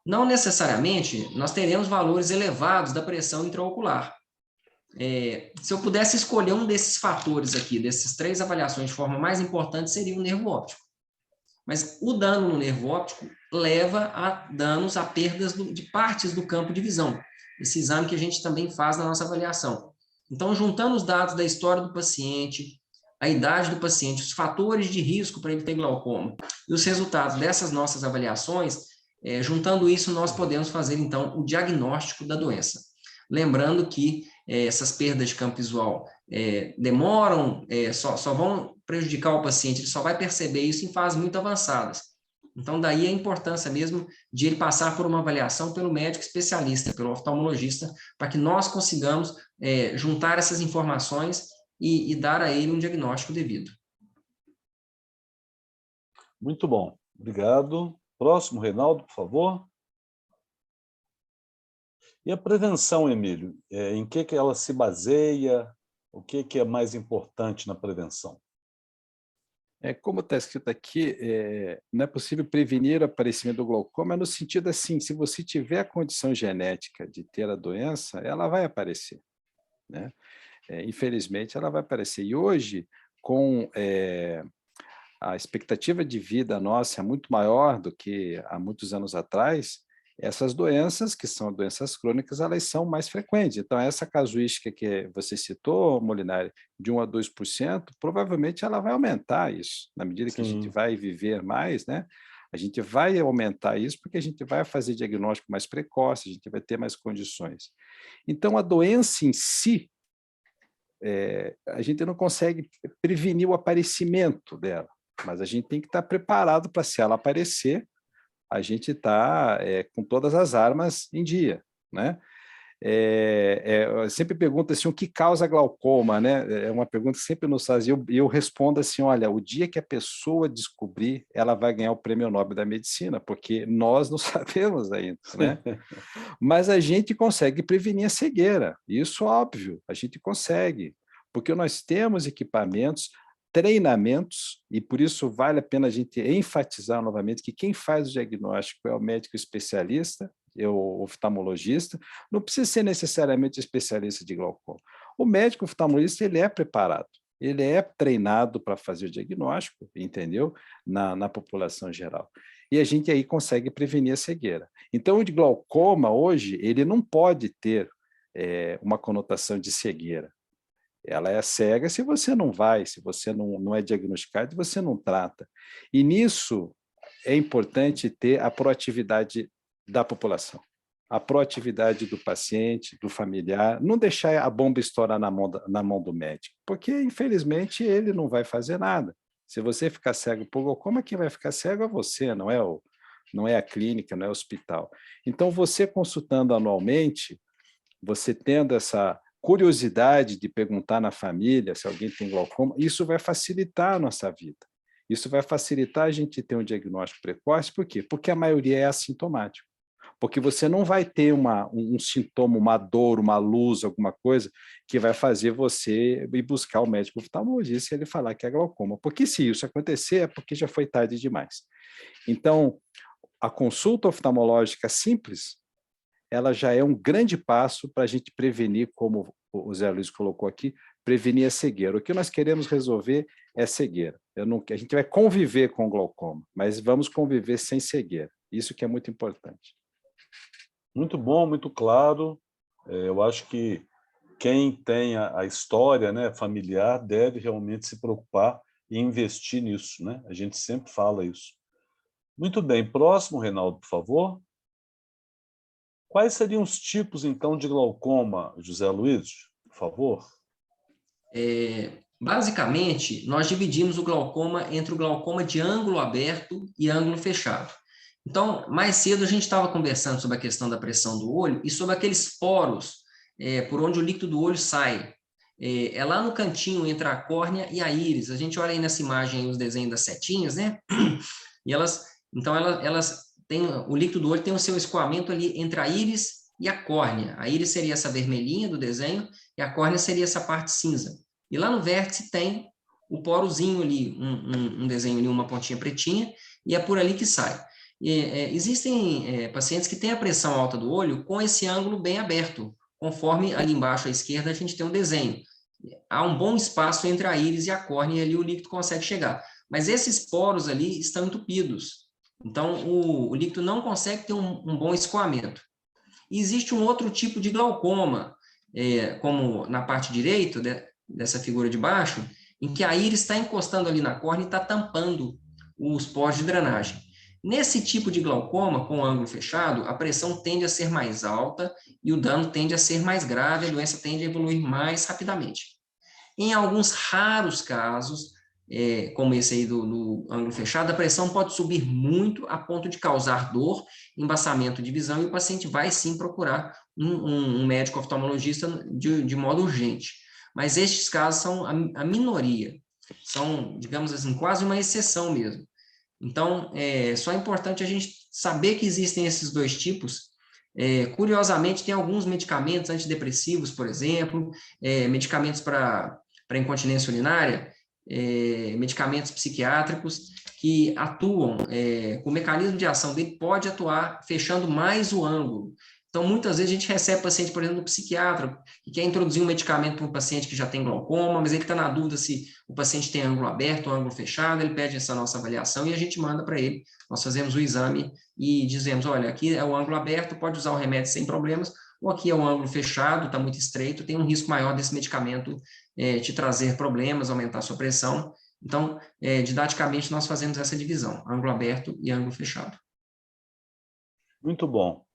Não necessariamente nós teremos valores elevados da pressão intraocular. Se eu pudesse escolher um desses fatores aqui, dessas 3 avaliações de forma mais importante, seria o nervo óptico. Mas o dano no nervo óptico leva a danos, a perdas de partes do campo de visão. Esse exame que a gente também faz na nossa avaliação. Então, juntando os dados da história do paciente, a idade do paciente, os fatores de risco para ele ter glaucoma e os resultados dessas nossas avaliações, juntando isso, nós podemos fazer, então, o diagnóstico da doença. Lembrando que essas perdas de campo visual demoram, só vão prejudicar o paciente, ele só vai perceber isso em fases muito avançadas. Então, daí a importância mesmo de ele passar por uma avaliação pelo médico especialista, pelo oftalmologista, para que nós consigamos juntar essas informações e dar a ele um diagnóstico devido. Muito bom, obrigado. Próximo, Reinaldo, por favor. E a prevenção, Emílio, em que ela se baseia? O que é mais importante na prevenção? Como está escrito aqui, não é possível prevenir o aparecimento do glaucoma, no sentido assim, se você tiver a condição genética de ter a doença, ela vai aparecer, né? Infelizmente, ela vai aparecer. E hoje, com a expectativa de vida nossa é muito maior do que há muitos anos atrás, essas doenças, que são doenças crônicas, elas são mais frequentes. Então, essa casuística que você citou, Molinari, de 1 a 2%, provavelmente ela vai aumentar isso. Na medida que a gente vai viver mais, né? A gente vai aumentar isso porque a gente vai fazer diagnóstico mais precoce, a gente vai ter mais condições. Então, a doença em si, a gente não consegue prevenir o aparecimento dela, mas a gente tem que estar preparado para, se ela aparecer, a gente está com todas as armas em dia, né? Eu sempre pergunto assim, o que causa glaucoma, né? É uma pergunta que sempre nos fazem, e eu respondo assim, olha, o dia que a pessoa descobrir, ela vai ganhar o Prêmio Nobel da Medicina, porque nós não sabemos ainda, né? Mas a gente consegue prevenir a cegueira, isso óbvio, a gente consegue, porque nós temos equipamentos, treinamentos, e por isso vale a pena a gente enfatizar novamente que quem faz o diagnóstico é o médico especialista, é o oftalmologista, não precisa ser necessariamente especialista de glaucoma. O médico oftalmologista, ele é preparado, ele é treinado para fazer o diagnóstico, entendeu? Na população geral. E a gente aí consegue prevenir a cegueira. Então, o de glaucoma, hoje, ele não pode ter uma conotação de cegueira. Ela é cega se você não vai, se você não é diagnosticado, você não trata. E nisso é importante ter a proatividade da população, a proatividade do paciente, do familiar, não deixar a bomba estourar na mão do médico, porque, infelizmente, ele não vai fazer nada. Se você ficar cego por glaucoma, quem vai ficar cego é você, não é a clínica, não é o hospital. Então, você consultando anualmente, você tendo essa curiosidade de perguntar na família se alguém tem glaucoma, isso vai facilitar a nossa vida. Isso vai facilitar a gente ter um diagnóstico precoce, por quê? Porque a maioria é assintomático. porque você não vai ter um sintoma, uma dor, uma luz, alguma coisa que vai fazer você ir buscar o médico oftalmologista e ele falar que é glaucoma. Porque se isso acontecer, é porque já foi tarde demais. Então, a consulta oftalmológica simples, ela já é um grande passo para a gente prevenir, como o Zé Luiz colocou aqui, prevenir a cegueira. O que nós queremos resolver é cegueira. A gente vai conviver com glaucoma, mas vamos conviver sem cegueira. Isso que é muito importante. Muito bom, muito claro. Eu acho que quem tem a história, né, familiar deve realmente se preocupar e investir nisso, né? A gente sempre fala isso. Muito bem. Próximo, Reinaldo, por favor. Quais seriam os tipos, então, de glaucoma, José Luiz, por favor? Basicamente, nós dividimos o glaucoma entre o glaucoma de ângulo aberto e ângulo fechado. Então, mais cedo a gente estava conversando sobre a questão da pressão do olho e sobre aqueles poros por onde o líquido do olho sai. É lá no cantinho entre a córnea e a íris. A gente olha aí nessa imagem aí os desenhos das setinhas, né? E elas têm, o líquido do olho tem o seu escoamento ali entre a íris e a córnea. A íris seria essa vermelhinha do desenho e a córnea seria essa parte cinza. E lá no vértice tem o porozinho ali, um desenho ali, uma pontinha pretinha, e é por ali que sai. Existem pacientes que têm a pressão alta do olho com esse ângulo bem aberto, conforme ali embaixo à esquerda a gente tem um desenho. Há um bom espaço entre a íris e a córnea e ali o líquido consegue chegar. Mas esses poros ali estão entupidos. Então, o líquido não consegue ter um bom escoamento. E existe um outro tipo de glaucoma, como na parte direita dessa figura de baixo, em que a íris está encostando ali na córnea e está tampando os poros de drenagem. Nesse tipo de glaucoma, com o ângulo fechado, a pressão tende a ser mais alta e o dano tende a ser mais grave, a doença tende a evoluir mais rapidamente. Em alguns raros casos, como esse aí do ângulo fechado, a pressão pode subir muito a ponto de causar dor, embaçamento de visão, e o paciente vai sim procurar um médico oftalmologista de modo urgente. Mas estes casos são a minoria, são, digamos assim, quase uma exceção mesmo. Então, só é importante a gente saber que existem esses dois tipos. Curiosamente, tem alguns medicamentos antidepressivos, por exemplo, medicamentos para incontinência urinária, medicamentos psiquiátricos que atuam, o mecanismo de ação dele pode atuar fechando mais o ângulo. Então, muitas vezes a gente recebe paciente, por exemplo, no psiquiatra, que quer introduzir um medicamento para um paciente que já tem glaucoma, mas ele está na dúvida se o paciente tem ângulo aberto ou ângulo fechado, ele pede essa nossa avaliação e a gente manda para ele. Nós fazemos o exame e dizemos, olha, aqui é o ângulo aberto, pode usar o remédio sem problemas, ou aqui é o ângulo fechado, está muito estreito, tem um risco maior desse medicamento te trazer problemas, aumentar a sua pressão. Então, didaticamente, nós fazemos essa divisão, ângulo aberto e ângulo fechado. Muito bom.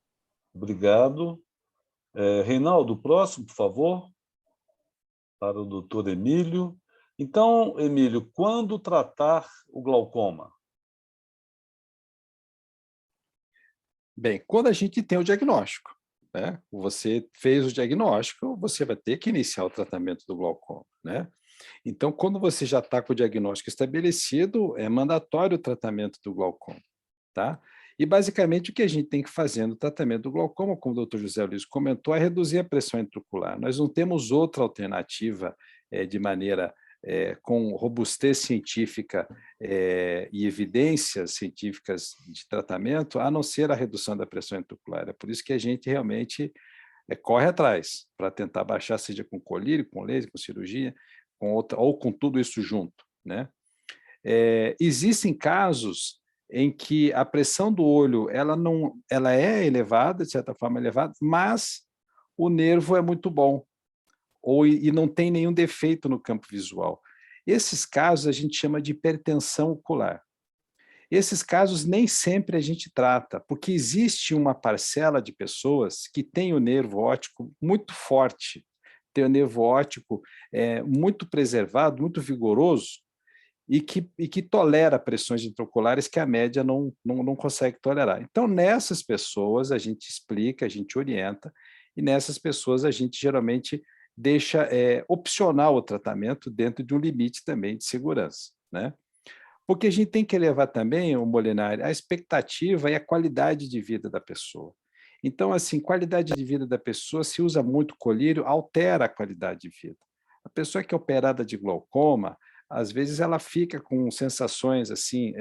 Obrigado. Reinaldo, próximo, por favor, para o doutor Emílio. Então, Emílio, quando tratar o glaucoma? Bem, quando a gente tem o diagnóstico, né? Você fez o diagnóstico, você vai ter que iniciar o tratamento do glaucoma, né? Então, quando você já está com o diagnóstico estabelecido, é mandatório o tratamento do glaucoma, tá? E, basicamente, o que a gente tem que fazer no tratamento do glaucoma, como o doutor José Luiz comentou, é reduzir a pressão intraocular. Nós não temos outra alternativa de maneira com robustez científica e evidências científicas de tratamento, a não ser a redução da pressão intraocular. É por isso que a gente realmente corre atrás, para tentar baixar, seja com colírio, com laser, com cirurgia, ou com tudo isso junto, né? Existem casos em que a pressão do olho ela é elevada, de certa forma elevada, mas o nervo é muito bom, e não tem nenhum defeito no campo visual. Esses casos a gente chama de hipertensão ocular. Esses casos nem sempre a gente trata, porque existe uma parcela de pessoas que tem o nervo óptico muito forte, tem o nervo óptico muito preservado, muito vigoroso, e que tolera pressões intraoculares que a média não consegue tolerar. Então, nessas pessoas, a gente explica, a gente orienta, e nessas pessoas a gente geralmente deixa opcional o tratamento dentro de um limite também de segurança, né? Porque a gente tem que elevar também, o Molinari, a expectativa e a qualidade de vida da pessoa. Então, assim, qualidade de vida da pessoa, se usa muito colírio, altera a qualidade de vida. A pessoa que é operada de glaucoma, às vezes ela fica com sensações assim,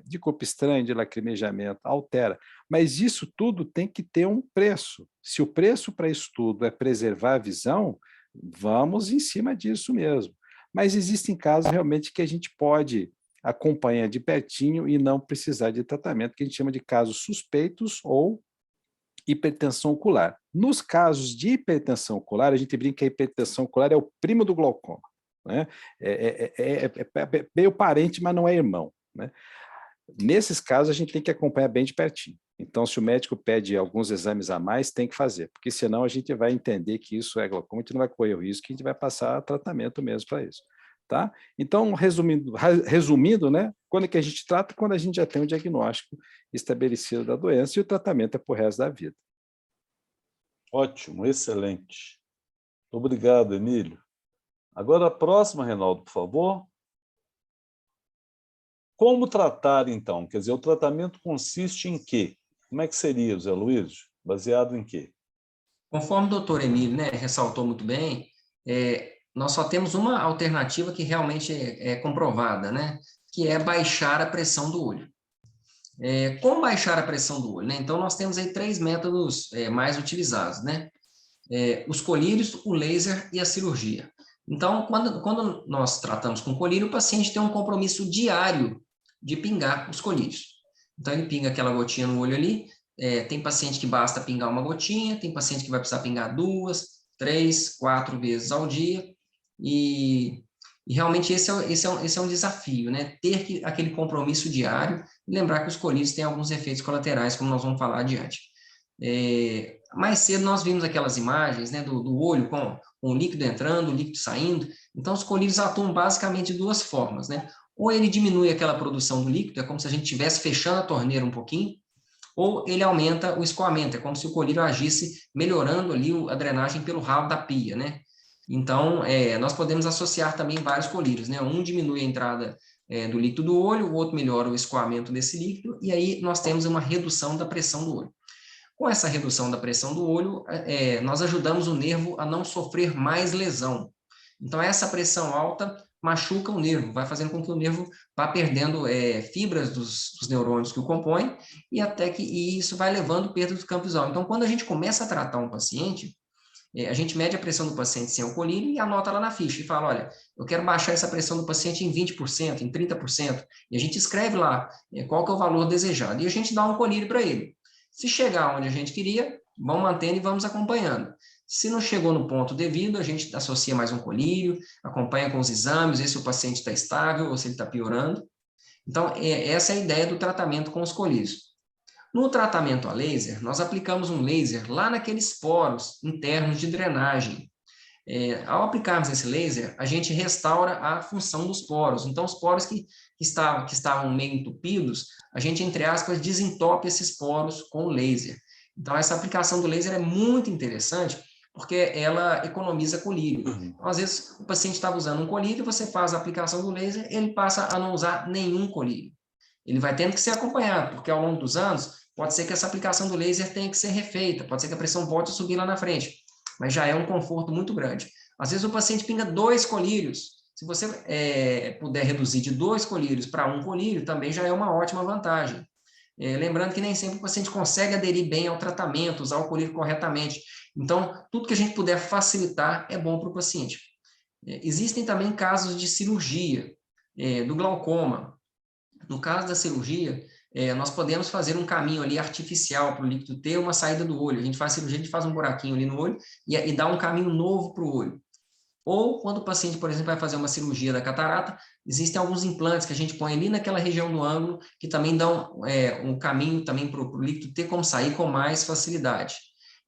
de corpo estranho, de lacrimejamento, altera. Mas isso tudo tem que ter um preço. Se o preço para isso tudo é preservar a visão, vamos em cima disso mesmo. Mas existem casos realmente que a gente pode acompanhar de pertinho e não precisar de tratamento, que a gente chama de casos suspeitos ou hipertensão ocular. Nos casos de hipertensão ocular, a gente brinca que a hipertensão ocular é o primo do glaucoma, né? É meio parente, mas não é irmão, né? Nesses casos, a gente tem que acompanhar bem de pertinho. Então, se o médico pede alguns exames a mais, tem que fazer, porque senão a gente vai entender que isso é glaucoma, a gente não vai correr o risco, que a gente vai passar tratamento mesmo para isso. Tá? Então, resumindo, né, quando é que a gente trata? Quando a gente já tem um diagnóstico estabelecido da doença e o tratamento é para o resto da vida. Ótimo, excelente. Obrigado, Emílio. Agora a próxima, Reinaldo, por favor. Como tratar, então? Quer dizer, o tratamento consiste em quê? Como é que seria, Zé Luiz? Baseado em quê? Conforme o doutor Emílio, né, ressaltou muito bem, nós só temos uma alternativa que realmente é comprovada, né, que é baixar a pressão do olho. Como baixar a pressão do olho? Né? Então, nós temos aí 3 métodos mais utilizados, né? Os colírios, o laser e a cirurgia. Então, quando nós tratamos com colírio, o paciente tem um compromisso diário de pingar os colírios. Então, ele pinga aquela gotinha no olho ali. Tem paciente que basta pingar uma gotinha, tem paciente que vai precisar pingar 2, 3, 4 vezes ao dia. E realmente esse é um desafio, né? Ter aquele compromisso diário e lembrar que os colírios têm alguns efeitos colaterais, como nós vamos falar adiante. Mais cedo nós vimos aquelas imagens, né, do olho com o líquido entrando, o líquido saindo. Então, os colírios atuam basicamente de 2 formas, né? Ou ele diminui aquela produção do líquido, é como se a gente estivesse fechando a torneira um pouquinho, ou ele aumenta o escoamento, é como se o colírio agisse melhorando ali a drenagem pelo ralo da pia, né? Então, nós podemos associar também vários colírios, né? Um diminui a entrada do líquido do olho, o outro melhora o escoamento desse líquido, e aí nós temos uma redução da pressão do olho. Com essa redução da pressão do olho, nós ajudamos o nervo a não sofrer mais lesão. Então, essa pressão alta machuca o nervo, vai fazendo com que o nervo vá perdendo fibras dos neurônios que o compõem, e isso vai levando perda do campo visual. Então, quando a gente começa a tratar um paciente, a gente mede a pressão do paciente sem o colírio e anota lá na ficha, e fala, olha, eu quero baixar essa pressão do paciente em 20%, em 30%, e a gente escreve lá qual que é o valor desejado, e a gente dá um colírio para ele. Se chegar onde a gente queria, vamos mantendo e vamos acompanhando. Se não chegou no ponto devido, a gente associa mais um colírio, acompanha com os exames, vê se o paciente está estável ou se ele está piorando. Então, essa é a ideia do tratamento com os colírios. No tratamento a laser, nós aplicamos um laser lá naqueles poros internos de drenagem. Ao aplicarmos esse laser, a gente restaura a função dos poros. Então, os poros que estavam meio entupidos, a gente, entre aspas, desentope esses poros com o laser. Então, essa aplicação do laser é muito interessante, porque ela economiza colírio. Então, às vezes, o paciente estava usando um colírio, você faz a aplicação do laser, ele passa a não usar nenhum colírio. Ele vai tendo que ser acompanhado, porque ao longo dos anos, pode ser que essa aplicação do laser tenha que ser refeita, pode ser que a pressão volte a subir lá na frente, mas já é um conforto muito grande. Às vezes o paciente pinga 2 colírios, se você puder reduzir de 2 colírios para 1 colírio, também já é uma ótima vantagem. Lembrando que nem sempre o paciente consegue aderir bem ao tratamento, usar o colírio corretamente. Então, tudo que a gente puder facilitar é bom para o paciente. Existem também casos de cirurgia, do glaucoma. No caso da cirurgia, nós podemos fazer um caminho ali artificial para o líquido ter uma saída do olho. A gente faz cirurgia, a gente faz um buraquinho ali no olho e dá um caminho novo para o olho. Ou quando o paciente, por exemplo, vai fazer uma cirurgia da catarata, existem alguns implantes que a gente põe ali naquela região do ângulo que também dão um caminho também para o líquido ter como sair com mais facilidade.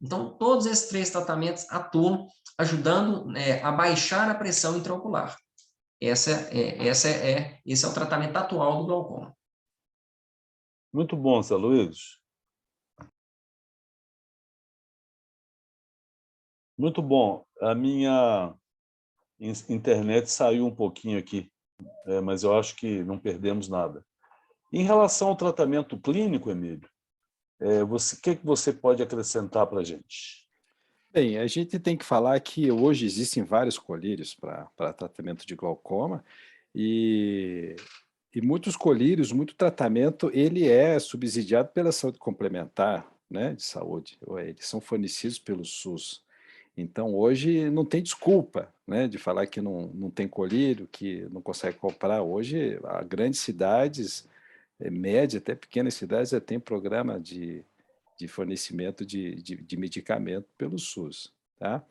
Então, todos esses 3 tratamentos atuam ajudando a baixar a pressão intraocular. Esse é o tratamento atual do glaucoma. Muito bom, Zé Luiz. Muito bom. A minha internet saiu um pouquinho aqui, mas eu acho que não perdemos nada. Em relação ao tratamento clínico, Emílio, o que você pode acrescentar para a gente? Bem, a gente tem que falar que hoje existem vários colírios para tratamento de glaucoma e, muitos colírios, muito tratamento, ele é subsidiado pela saúde complementar, né, de saúde, eles são fornecidos pelo SUS. Então, hoje não tem desculpa, né, de falar que não tem colírio, que não consegue comprar. Hoje, as grandes cidades, média, até pequenas cidades, já tem programa de fornecimento de medicamento pelo SUS. Tá?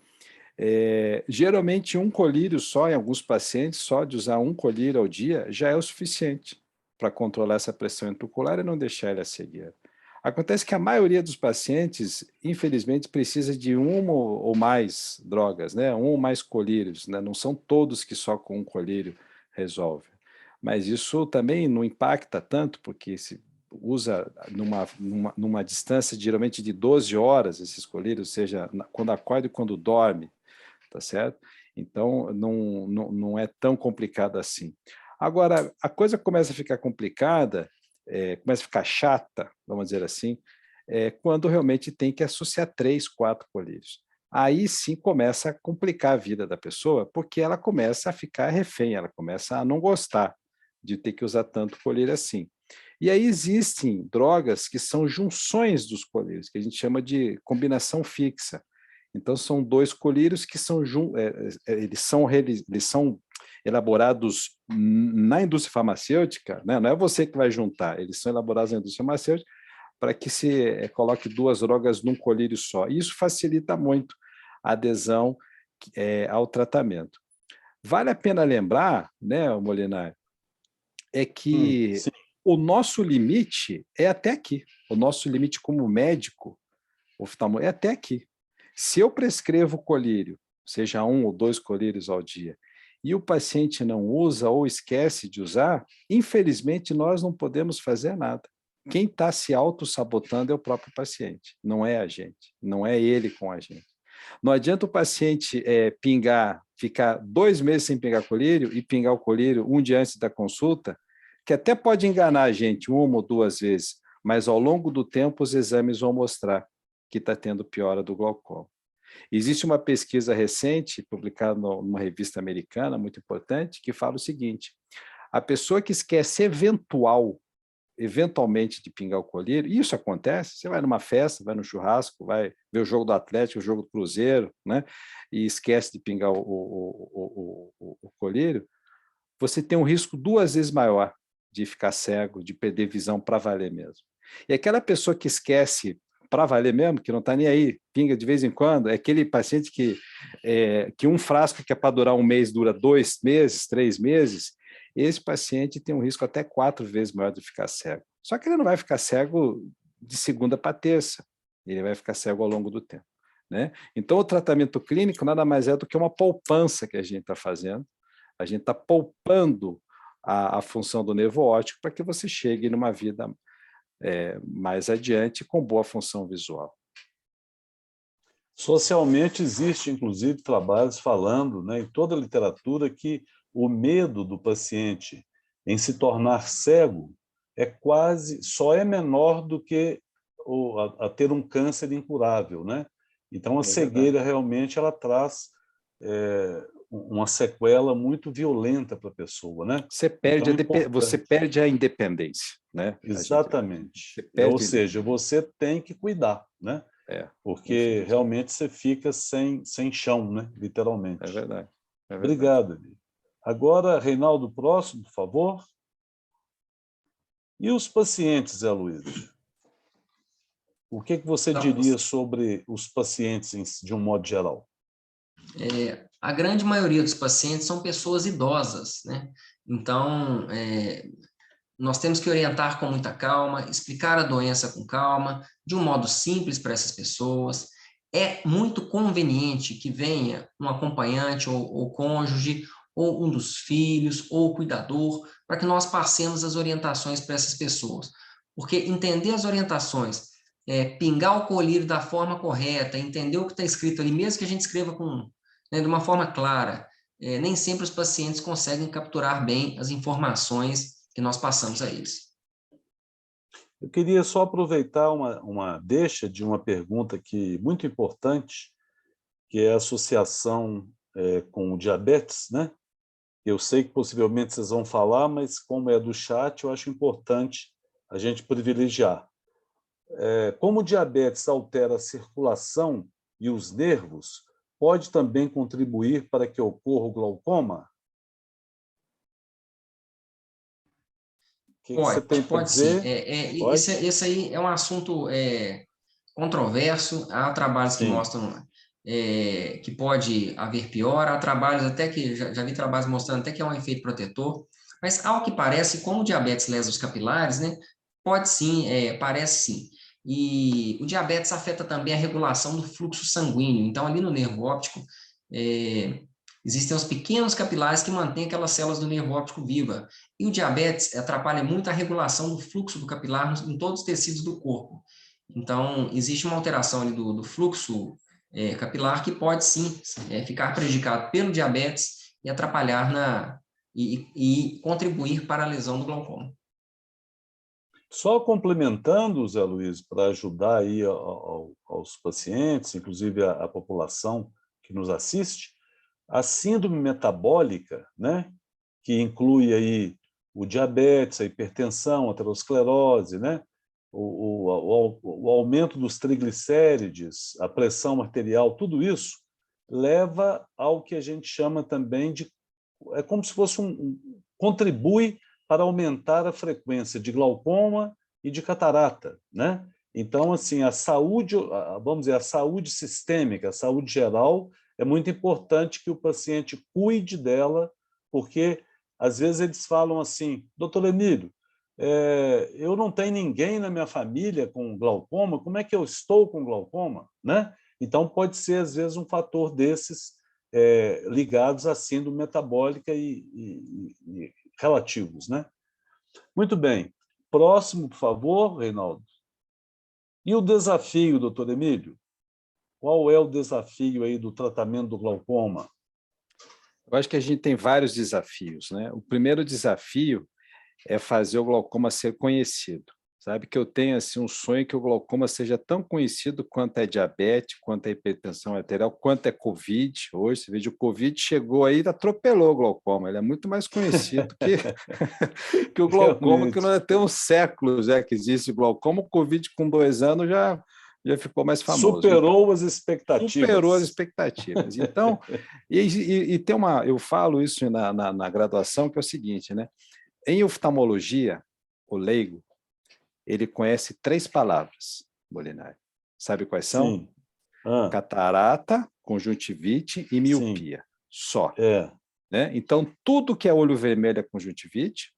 Geralmente, um colírio só, em alguns pacientes, só de usar um colírio ao dia já é o suficiente para controlar essa pressão intraocular e não deixar ele a cegueira. Acontece que a maioria dos pacientes, infelizmente, precisa de uma ou mais drogas, né? Um ou mais colírios, né? Não são todos que só com um colírio resolvem. Mas isso também não impacta tanto, porque se usa numa distância geralmente de 12 horas esses colírios, ou seja, quando acorda e quando dorme, tá certo? Então, não é tão complicado assim. Agora, a coisa começa a ficar complicada, começa a ficar chata, vamos dizer assim, quando realmente tem que associar 3, 4 colírios. Aí sim começa a complicar a vida da pessoa, porque ela começa a ficar refém, ela começa a não gostar de ter que usar tanto colírio assim. E aí existem drogas que são junções dos colírios, que a gente chama de combinação fixa. Então, são 2 colírios que são, eles são elaborados na indústria farmacêutica, né? Não é você que vai juntar, eles são elaborados na indústria farmacêutica para que se coloque 2 drogas num colírio só. E isso facilita muito a adesão ao tratamento. Vale a pena lembrar, né, Molinari, é que Sim. o nosso limite é até aqui. O nosso limite como médico oftalmologista é até aqui. Se eu prescrevo colírio, seja 1 ou 2 colírios ao dia, e o paciente não usa ou esquece de usar, infelizmente nós não podemos fazer nada. Quem está se auto-sabotando é o próprio paciente, não é a gente, não é ele com a gente. Não adianta o paciente ficar 2 meses sem pingar colírio e pingar o colírio um dia antes da consulta, que até pode enganar a gente 1 ou 2 vezes, mas ao longo do tempo os exames vão mostrar que está tendo piora do glaucoma. Existe uma pesquisa recente, publicada numa revista americana, muito importante, que fala o seguinte: a pessoa que esquece eventualmente de pingar o colírio, e isso acontece, você vai numa festa, vai no churrasco, vai ver o jogo do Atlético, o jogo do Cruzeiro, né, e esquece de pingar o colírio, você tem um risco 2 vezes maior de ficar cego, de perder visão para valer mesmo. E aquela pessoa que esquece para valer mesmo, que não está nem aí, pinga de vez em quando, é aquele paciente que um frasco que é para durar 1 mês dura 2 meses, 3 meses, esse paciente tem um risco até 4 vezes maior de ficar cego. Só que ele não vai ficar cego de segunda para terça, ele vai ficar cego ao longo do tempo. Né? Então, o tratamento clínico nada mais é do que uma poupança que a gente está fazendo, a gente está poupando a função do nervo óptico para que você chegue numa vida mais adiante com boa função visual. Socialmente existe, inclusive, trabalhos falando, né, em toda a literatura, que o medo do paciente em se tornar cego só é menor do que a ter um câncer incurável, né? Então, a cegueira realmente ela traz uma sequela muito violenta para a pessoa, né? Você perde a independência, né? Exatamente. Ou seja, você tem que cuidar, né? Porque realmente você fica sem chão, né? Literalmente. É verdade. Obrigado, Eli. Agora, Reinaldo, próximo, por favor. E os pacientes, Zé Luiz? O que você diria sobre os pacientes de um modo geral? A grande maioria dos pacientes são pessoas idosas, né? Então, nós temos que orientar com muita calma, explicar a doença com calma, de um modo simples para essas pessoas. É muito conveniente que venha um acompanhante ou cônjuge, ou um dos filhos, ou o cuidador, para que nós passemos as orientações para essas pessoas. Porque entender as orientações, pingar o colírio da forma correta, entender o que está escrito ali, mesmo que a gente escreva de uma forma clara, nem sempre os pacientes conseguem capturar bem as informações que nós passamos a eles. Eu queria só aproveitar uma deixa de uma pergunta que muito importante, que é a associação com o diabetes, né? Eu sei que possivelmente vocês vão falar, mas como é do chat, eu acho importante a gente privilegiar. Como o diabetes altera a circulação e os nervos, pode também contribuir para que ocorra o glaucoma? O que você tem para Pode sim. dizer? Pode? Esse aí é um assunto controverso. Há trabalhos que Sim. mostram que pode haver pior, há trabalhos até que, já vi trabalhos mostrando até que é um efeito protetor, mas ao que parece, como o diabetes lesa os capilares, né, pode sim, parece sim. E o diabetes afeta também a regulação do fluxo sanguíneo, então ali no nervo óptico, existem os pequenos capilares que mantêm aquelas células do nervo óptico viva. E o diabetes atrapalha muito a regulação do fluxo do capilar em todos os tecidos do corpo. Então, existe uma alteração ali do fluxo capilar que pode sim ficar prejudicado pelo diabetes e atrapalhar e contribuir para a lesão do glaucoma. Só complementando, Zé Luiz, para ajudar aí aos pacientes, inclusive a população que nos assiste, a síndrome metabólica, né, que inclui aí o diabetes, a hipertensão, a aterosclerose, né, o aumento dos triglicérides, a pressão arterial, tudo isso leva ao que a gente chama também de... É como se fosse contribui para aumentar a frequência de glaucoma e de catarata, né? Então, assim, a saúde, vamos dizer, a saúde sistêmica, a saúde geral, é muito importante que o paciente cuide dela, porque às vezes eles falam assim: doutor Emílio, eu não tenho ninguém na minha família com glaucoma, como é que eu estou com glaucoma, né? Então, pode ser, às vezes, um fator desses ligados à síndrome metabólica e relativos, né? Muito bem. Próximo, por favor, Reinaldo. E o desafio, doutor Emílio? Qual é o desafio aí do tratamento do glaucoma? Eu acho que a gente tem vários desafios, né? O primeiro desafio é fazer o glaucoma ser conhecido. Sabe que eu tenho assim um sonho que o glaucoma seja tão conhecido quanto é diabetes, quanto é hipertensão arterial, quanto é Covid. Hoje, você vê, o Covid chegou aí e atropelou o glaucoma. Ele é muito mais conhecido que, que o glaucoma, que nós temos séculos que existe o glaucoma. O Covid, com 2 anos, já ficou mais famoso. Superou então, as expectativas. Superou as expectativas. Então, tem eu falo isso na graduação, que é o seguinte, né? Em oftalmologia, o leigo, ele conhece 3 palavras, Molinari. Sabe quais são? Sim. Catarata, conjuntivite e miopia. Sim. Só. Né? Então, tudo que é olho vermelho é conjuntivite,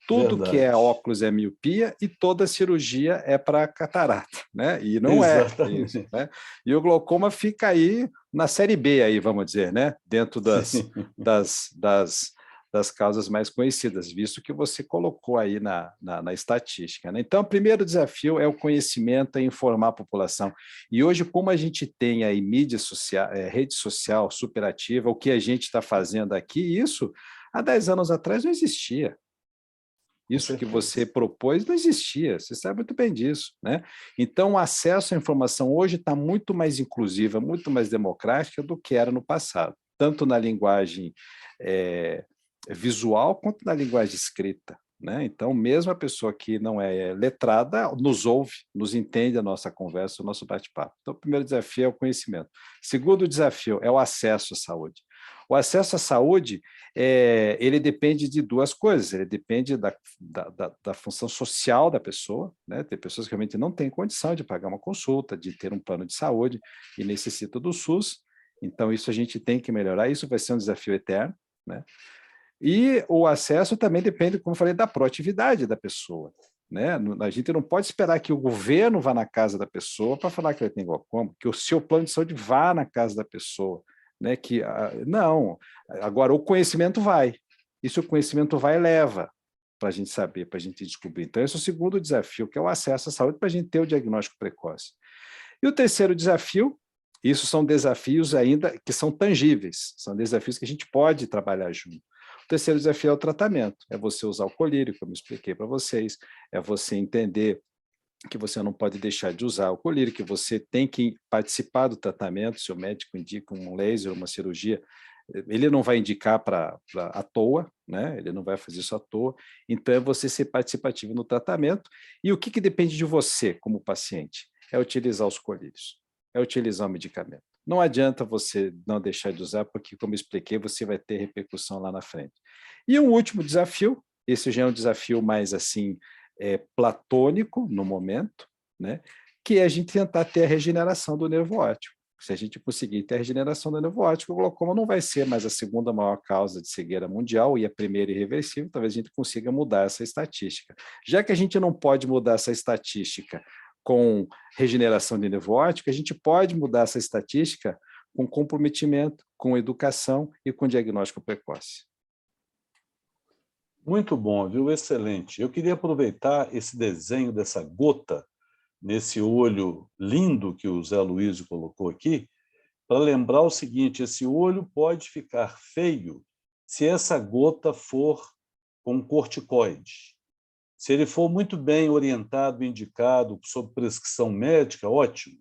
tudo que é óculos é miopia e toda cirurgia é para catarata, né? E não Exatamente. é isso, né? E o glaucoma fica aí na série B aí, vamos dizer, né? Dentro das causas mais conhecidas, visto que você colocou aí na estatística, né? Então, o primeiro desafio é o conhecimento e informar a população. E hoje, como a gente tem aí mídia social, rede social superativa, o que a gente está fazendo aqui, isso há 10 anos atrás não existia. Isso que você propôs não existia, você sabe muito bem disso, né? Então, o acesso à informação hoje está muito mais inclusiva, muito mais democrática do que era no passado, tanto na linguagem visual quanto na linguagem escrita, né? Então, mesmo a pessoa que não é letrada nos ouve, nos entende a nossa conversa, o nosso bate-papo. Então, o primeiro desafio é o conhecimento. Segundo desafio é o acesso à saúde. O acesso à saúde, ele depende de 2 coisas. Ele depende da função social da pessoa, né? Tem pessoas que realmente não têm condição de pagar uma consulta, de ter um plano de saúde e necessitam do SUS. Então, isso a gente tem que melhorar. Isso vai ser um desafio eterno, né? E o acesso também depende, como eu falei, da proatividade da pessoa, né? A gente não pode esperar que o governo vá na casa da pessoa para falar que ele tem glaucoma, que o seu plano de saúde vá na casa da pessoa, né? Não, agora o conhecimento vai, e se o conhecimento vai, leva para a gente saber, para a gente descobrir. Então, esse é o segundo desafio, que é o acesso à saúde, para a gente ter o diagnóstico precoce. E o terceiro desafio, isso são desafios ainda que são tangíveis, são desafios que a gente pode trabalhar junto. O terceiro desafio é o tratamento, é você usar o colírio, como eu expliquei para vocês, é você entender que você não pode deixar de usar o colírio, que você tem que participar do tratamento, se o médico indica um laser, uma cirurgia, ele não vai indicar à toa, né? Ele não vai fazer isso à toa, então é você ser participativo no tratamento, e o que depende de você, como paciente? É utilizar os colírios, é utilizar o medicamento. Não adianta você não deixar de usar, porque, como eu expliquei, você vai ter repercussão lá na frente. E um último desafio, esse já é um desafio mais assim, platônico no momento, né? Que é a gente tentar ter a regeneração do nervo óptico. Se a gente conseguir ter a regeneração do nervo óptico, o glaucoma não vai ser mais a segunda maior causa de cegueira mundial e a primeira irreversível, talvez a gente consiga mudar essa estatística. Já que a gente não pode mudar essa estatística com regeneração de nervo óptico, a gente pode mudar essa estatística com comprometimento, com educação e com diagnóstico precoce. Muito bom, viu? Excelente. Eu queria aproveitar esse desenho dessa gota nesse olho lindo que o Zé Luísio colocou aqui, para lembrar o seguinte: esse olho pode ficar feio se essa gota for com corticoide. Se ele for muito bem orientado, indicado, sob prescrição médica, ótimo.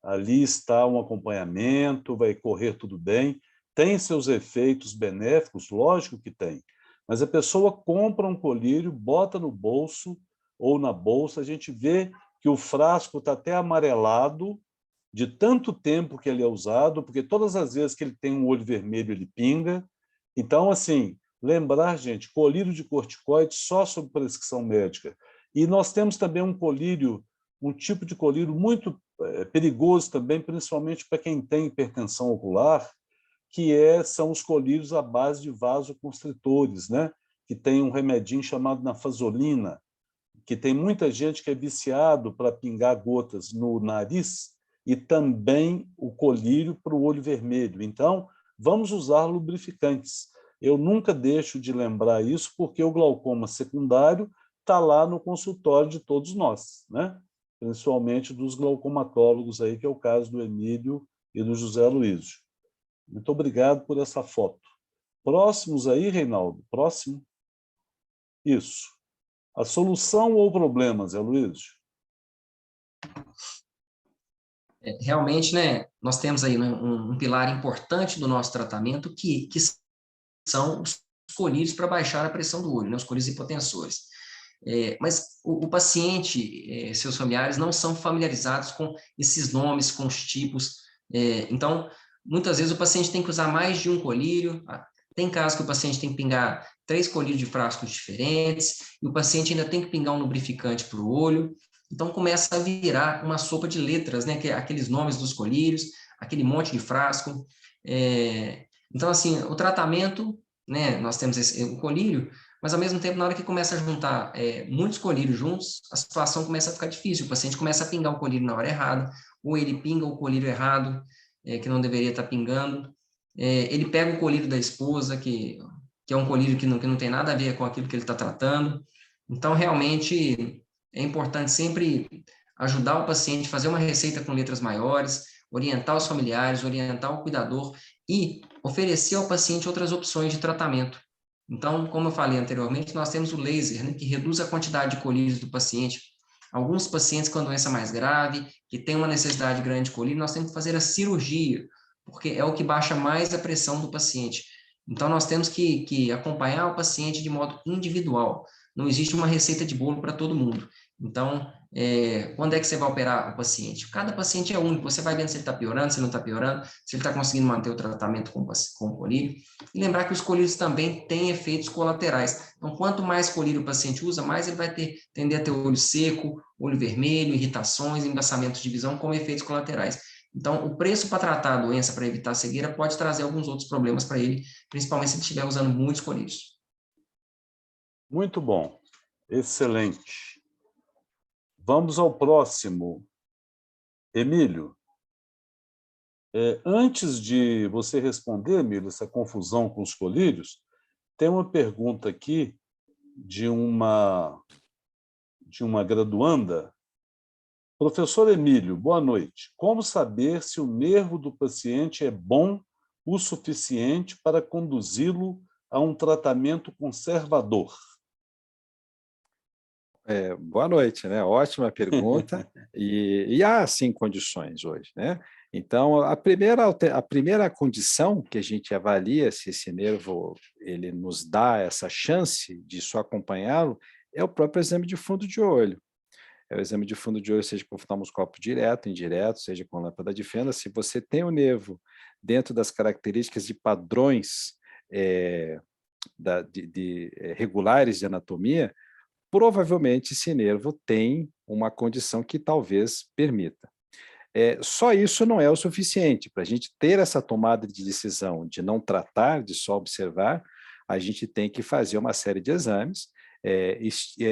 Ali está um acompanhamento, vai correr tudo bem. Tem seus efeitos benéficos, lógico que tem. Mas a pessoa compra um colírio, bota no bolso ou na bolsa, a gente vê que o frasco está até amarelado de tanto tempo que ele é usado, porque todas as vezes que ele tem um olho vermelho, ele pinga. Então, assim, lembrar, gente, colírio de corticoide só sob prescrição médica. E nós temos também um colírio, um tipo de colírio muito perigoso também, principalmente para quem tem hipertensão ocular, que são os colírios à base de vasoconstritores, né? Que tem um remedinho chamado nafazolina, que tem muita gente que é viciado para pingar gotas no nariz, e também o colírio para o olho vermelho. Então, vamos usar lubrificantes. Eu nunca deixo de lembrar isso, porque o glaucoma secundário está lá no consultório de todos nós, né? Principalmente dos glaucomatólogos, aí, que é o caso do Emílio e do José Luísio. Muito obrigado por essa foto. Próximos aí, Reinaldo? Próximo. Isso. A solução ou problema, Zé Luísio? Realmente, né, nós temos aí, né, um pilar importante do nosso tratamento que são os colírios para baixar a pressão do olho, né, os colírios hipotensores. Mas o paciente, seus familiares, não são familiarizados com esses nomes, com os tipos. Então, muitas vezes o paciente tem que usar mais de um colírio. Tem casos que o paciente tem que pingar 3 colírios de frascos diferentes, e o paciente ainda tem que pingar um lubrificante para o olho. Então, começa a virar uma sopa de letras, né? Que é aqueles nomes dos colírios, aquele monte de frasco. Então, assim, o tratamento, né? Nós temos o colírio, mas, ao mesmo tempo, na hora que começa a juntar muitos colírios juntos, a situação começa a ficar difícil. O paciente começa a pingar o colírio na hora errada, ou ele pinga o colírio errado, que não deveria estar pingando. Ele pega o colírio da esposa, que é um colírio que não tem nada a ver com aquilo que ele está tratando. Então, realmente, é importante sempre ajudar o paciente, fazer uma receita com letras maiores, orientar os familiares, orientar o cuidador e oferecer ao paciente outras opções de tratamento. Então, como eu falei anteriormente, nós temos o laser, né, que reduz a quantidade de colírios do paciente. Alguns pacientes com a doença mais grave, que tem uma necessidade grande de colírio, nós temos que fazer a cirurgia, porque é o que baixa mais a pressão do paciente. Então, nós temos que acompanhar o paciente de modo individual. Não existe uma receita de bolo para todo mundo. Então, quando é que você vai operar o paciente? Cada paciente é único, você vai vendo se ele está piorando, se ele não está piorando, se ele está conseguindo manter o tratamento com o colírio. E lembrar que os colírios também têm efeitos colaterais. Então, quanto mais colírio o paciente usa, mais ele vai tender a ter olho seco, olho vermelho, irritações, embaçamentos de visão como efeitos colaterais. Então, o preço para tratar a doença, para evitar a cegueira, pode trazer alguns outros problemas para ele, principalmente se ele estiver usando muitos colírios. Muito bom. Excelente. Vamos ao próximo. Emílio, antes de você responder, Emílio, essa confusão com os colírios, tem uma pergunta aqui de uma graduanda. Professor Emílio, boa noite. Como saber se o nervo do paciente é bom o suficiente para conduzi-lo a um tratamento conservador? Boa noite, né? Ótima pergunta. E há, sim, condições hoje, né? Então, a primeira condição que a gente avalia se esse nervo ele nos dá essa chance de só acompanhá-lo é o próprio exame de fundo de olho. É o exame de fundo de olho, seja com oftalmoscópio direto, indireto, seja com lâmpada de fenda. Se você tem o nervo dentro das características de padrões regulares de anatomia, provavelmente esse nervo tem uma condição que talvez permita. Só isso não é o suficiente. Para a gente ter essa tomada de decisão de não tratar, de só observar, a gente tem que fazer uma série de exames,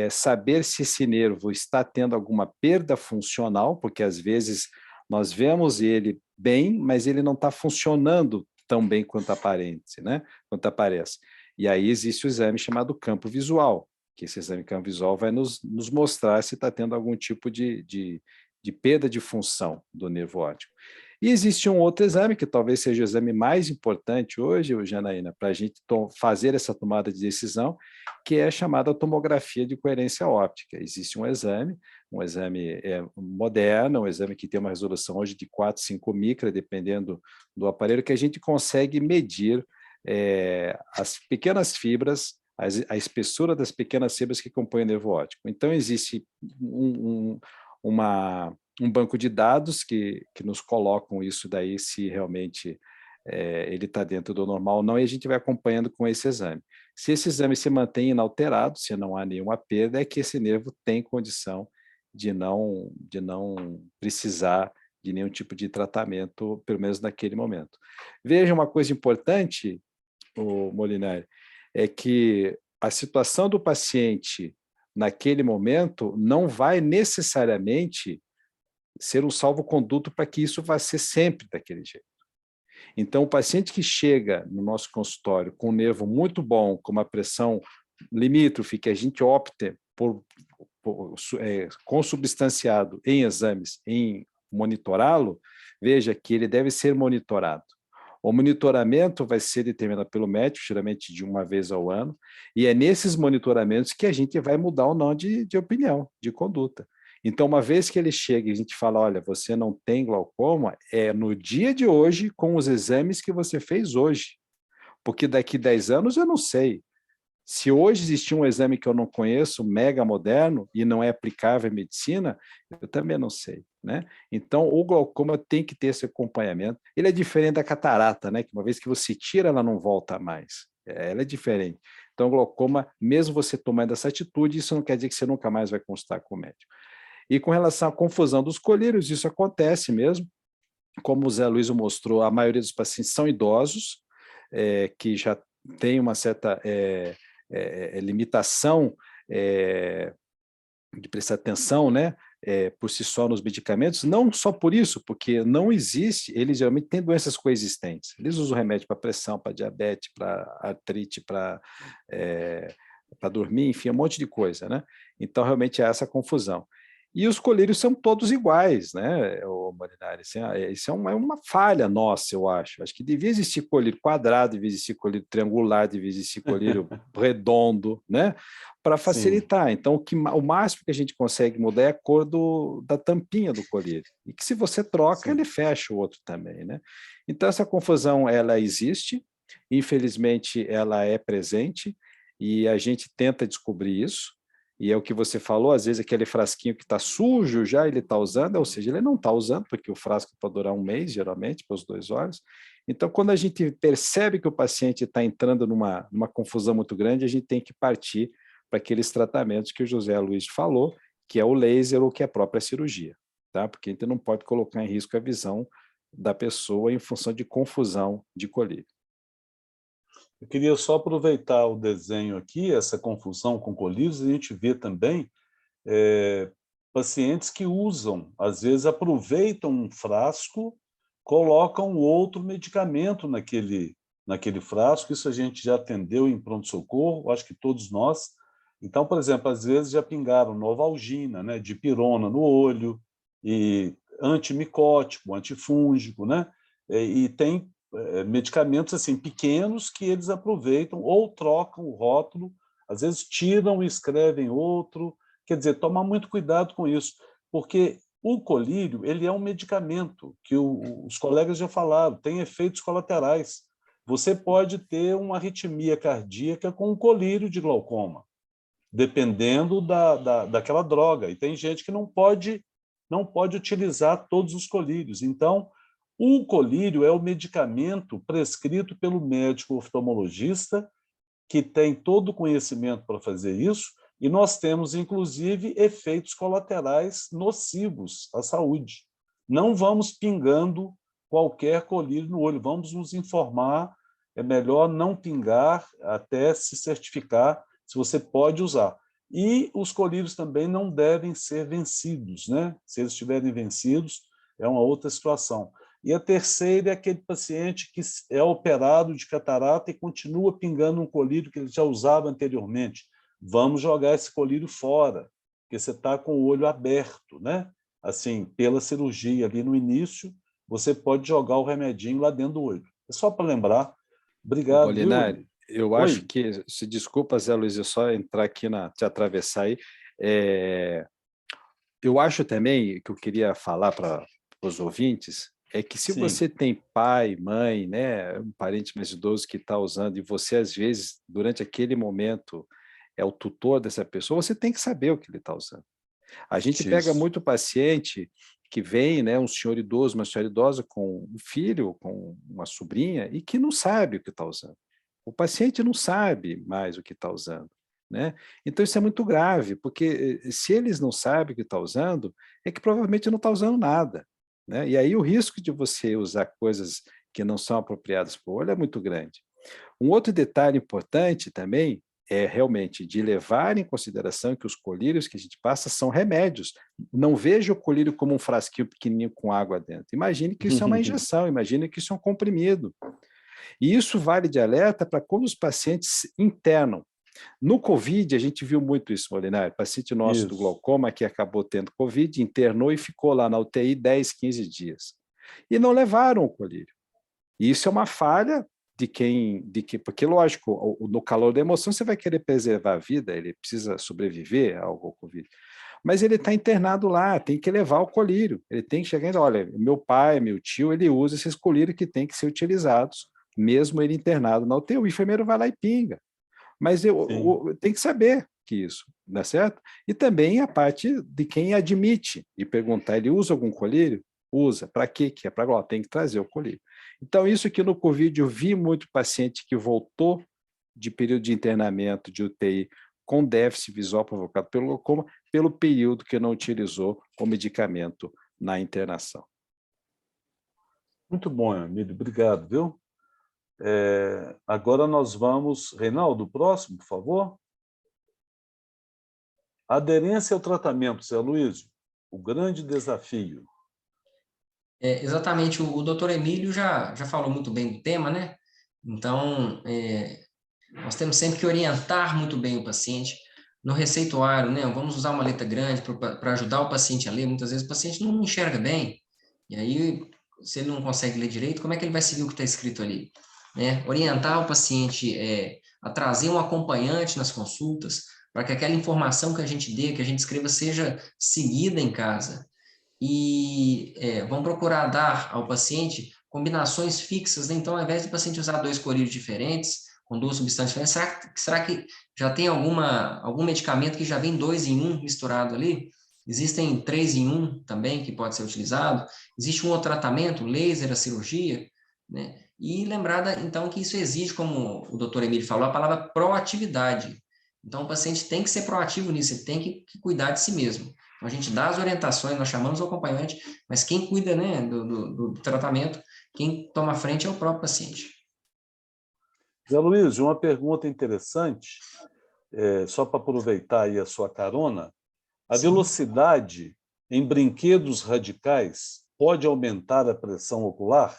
saber se esse nervo está tendo alguma perda funcional, porque às vezes nós vemos ele bem, mas ele não está funcionando tão bem quanto aparente, né? Quanto aparece. E aí existe o exame chamado campo visual, que esse exame campo visual vai nos mostrar se está tendo algum tipo de perda de função do nervo óptico. E existe um outro exame, que talvez seja o exame mais importante hoje, Janaína, para a gente fazer essa tomada de decisão, que é a chamada tomografia de coerência óptica. Existe um exame moderno, um exame que tem uma resolução hoje de 4, 5 micra, dependendo do aparelho, que a gente consegue medir as pequenas fibras, a espessura das pequenas fibras que compõem o nervo óptico. Então, existe um banco de dados que nos colocam isso daí, se realmente ele está dentro do normal ou não, e a gente vai acompanhando com esse exame. Se esse exame se mantém inalterado, se não há nenhuma perda, é que esse nervo tem condição de não precisar de nenhum tipo de tratamento, pelo menos naquele momento. Veja uma coisa importante, Molinari, é que a situação do paciente naquele momento não vai necessariamente ser um salvo-conduto para que isso vá ser sempre daquele jeito. Então, o paciente que chega no nosso consultório com um nervo muito bom, com uma pressão limítrofe, que a gente opta consubstanciado em exames, em monitorá-lo, veja que ele deve ser monitorado. O monitoramento vai ser determinado pelo médico, geralmente de uma vez ao ano, e é nesses monitoramentos que a gente vai mudar ou não de opinião, de conduta. Então, uma vez que ele chega e a gente fala, olha, você não tem glaucoma, é no dia de hoje, com os exames que você fez hoje. Porque daqui 10 anos eu não sei. Se hoje existir um exame que eu não conheço, mega moderno, e não é aplicável em medicina, eu também não sei, né? Então, o glaucoma tem que ter esse acompanhamento. Ele é diferente da catarata, né? Que uma vez que você tira, ela não volta mais. Ela é diferente. Então, o glaucoma, mesmo você tomando essa atitude, isso não quer dizer que você nunca mais vai consultar com o médico. E com relação à confusão dos colírios, isso acontece mesmo. Como o Zé Luiz mostrou, a maioria dos pacientes são idosos, que já tem uma certa limitação de prestar atenção, né? Por si só nos medicamentos, não só por isso, porque não existe, eles geralmente têm doenças coexistentes. Eles usam remédio para pressão, para diabetes, para artrite, para dormir, enfim, um monte de coisa, né? Então, realmente há essa confusão. E os colírios são todos iguais, né, Molinari? Isso é uma falha nossa, eu acho. Acho que devia existir colírio quadrado, devia existir colírio triangular, devia existir colírio redondo, né, para facilitar. Sim. Então, o máximo que a gente consegue mudar é a cor da tampinha do colírio. E que se você troca, sim, ele fecha o outro também, né? Então, essa confusão, ela existe, infelizmente, ela é presente, e a gente tenta descobrir isso. E é o que você falou, às vezes aquele frasquinho que está sujo já ele está usando, ou seja, ele não está usando, porque o frasco pode durar um mês, geralmente, para os 2 olhos. Então, quando a gente percebe que o paciente está entrando numa confusão muito grande, a gente tem que partir para aqueles tratamentos que o José Luiz falou, que é o laser ou que é a própria cirurgia, tá? Porque a gente não pode colocar em risco a visão da pessoa em função de confusão de colírio. Eu queria só aproveitar o desenho aqui, essa confusão com colírios, a gente vê também pacientes que usam, às vezes aproveitam um frasco, colocam outro medicamento naquele frasco, isso a gente já atendeu em pronto-socorro, acho que todos nós. Então, por exemplo, às vezes já pingaram Novalgina, né, dipirona no olho, e antimicótico, antifúngico, né, e tem medicamentos assim pequenos que eles aproveitam ou trocam o rótulo, às vezes tiram e escrevem outro, Quer dizer, tomar muito cuidado com isso, porque o colírio ele é um medicamento que os colegas já falaram, tem efeitos colaterais. Você pode ter uma arritmia cardíaca com um colírio de glaucoma, dependendo daquela droga. E tem gente que não pode utilizar todos os colírios. Então, o colírio é o medicamento prescrito pelo médico oftalmologista, que tem todo o conhecimento para fazer isso, e nós temos, inclusive, efeitos colaterais nocivos à saúde. Não vamos pingando qualquer colírio no olho, vamos nos informar, é melhor não pingar até se certificar se você pode usar. E os colírios também não devem ser vencidos, né? Se eles estiverem vencidos, é uma outra situação. E a terceira é aquele paciente que é operado de catarata e continua pingando um colírio que ele já usava anteriormente. Vamos jogar esse colírio fora, porque você está com o olho aberto, né? Assim, pela cirurgia ali no início, você pode jogar o remedinho lá dentro do olho. É só para lembrar. Obrigado, Molinari, viu? eu acho que, se desculpa, Zé Luiz, eu só entrar aqui, te atravessar aí, eu acho também que eu queria falar para os ouvintes é que se Sim. você tem pai, mãe, né, um parente mais idoso que está usando, e você, às vezes, durante aquele momento, é o tutor dessa pessoa, você tem que saber o que ele está usando. A gente pega Isso. muito paciente que vem, né, um senhor idoso, uma senhora idosa com um filho, com uma sobrinha, e que não sabe o que está usando. O paciente não sabe mais o que está usando, né? Então, isso é muito grave, porque se eles não sabem o que está usando, é que provavelmente não está usando nada, né? E aí o risco de você usar coisas que não são apropriadas para o olho é muito grande. Um outro detalhe importante também é realmente de levar em consideração que os colírios que a gente passa são remédios. Não veja o colírio como um frasquinho pequenininho com água dentro. Imagine que isso é uma injeção, imagine que isso é um comprimido. E isso vale de alerta para quando os pacientes internam. No Covid, a gente viu muito isso, Molinari. Paciente nosso do glaucoma que acabou tendo Covid, internou e ficou lá na UTI 10, 15 dias. E não levaram o colírio. E isso é uma falha porque, lógico, no calor da emoção você vai querer preservar a vida, ele precisa sobreviver ao Covid. Mas ele está internado lá, tem que levar o colírio. Ele tem que chegar e dizer, olha, meu pai, meu tio, ele usa esses colírios que tem que ser utilizados, mesmo ele internado na UTI. O enfermeiro vai lá e pinga. Mas eu tenho que saber que isso, não é certo? E também a parte de quem admite e perguntar, ele usa algum colírio? Usa. Para quê? Que é para glaucoma, tem que trazer o colírio. Então, isso que no Covid eu vi muito paciente que voltou de período de internamento de UTI com déficit visual provocado pelo glaucoma, pelo período que não utilizou o medicamento na internação. Muito bom, Emílio. Obrigado, viu? Agora nós vamos... Reinaldo, próximo, por favor. Aderência ao tratamento, Zé Luiz, o grande desafio. Exatamente, o doutor Emílio já falou muito bem do tema, né? Então, nós temos sempre que orientar muito bem o paciente. No receituário, né? Vamos usar uma letra grande para ajudar o paciente a ler. Muitas vezes o paciente não enxerga bem, e aí, se ele não consegue ler direito, como é que ele vai seguir o que está escrito ali? Né? Orientar o paciente a trazer um acompanhante nas consultas, para que aquela informação que a gente dê, que a gente escreva, seja seguida em casa. E vamos procurar dar ao paciente combinações fixas, né? Então, ao invés do paciente usar 2 colírios diferentes, com 2 substâncias diferentes, será que já tem algum medicamento que já vem 2 em 1 misturado ali? Existem 3 em 1 também que pode ser utilizado. Existe um outro tratamento, laser, a cirurgia, né? E lembrar, então, que isso exige, como o doutor Emílio falou, a palavra proatividade. Então, o paciente tem que ser proativo nisso, ele tem que cuidar de si mesmo. Então, a gente dá as orientações, nós chamamos o acompanhante, mas quem cuida, né, do tratamento, quem toma a frente é o próprio paciente. Zé Luiz, uma pergunta interessante, só para aproveitar aí a sua carona. A velocidade em brinquedos radicais pode aumentar a pressão ocular?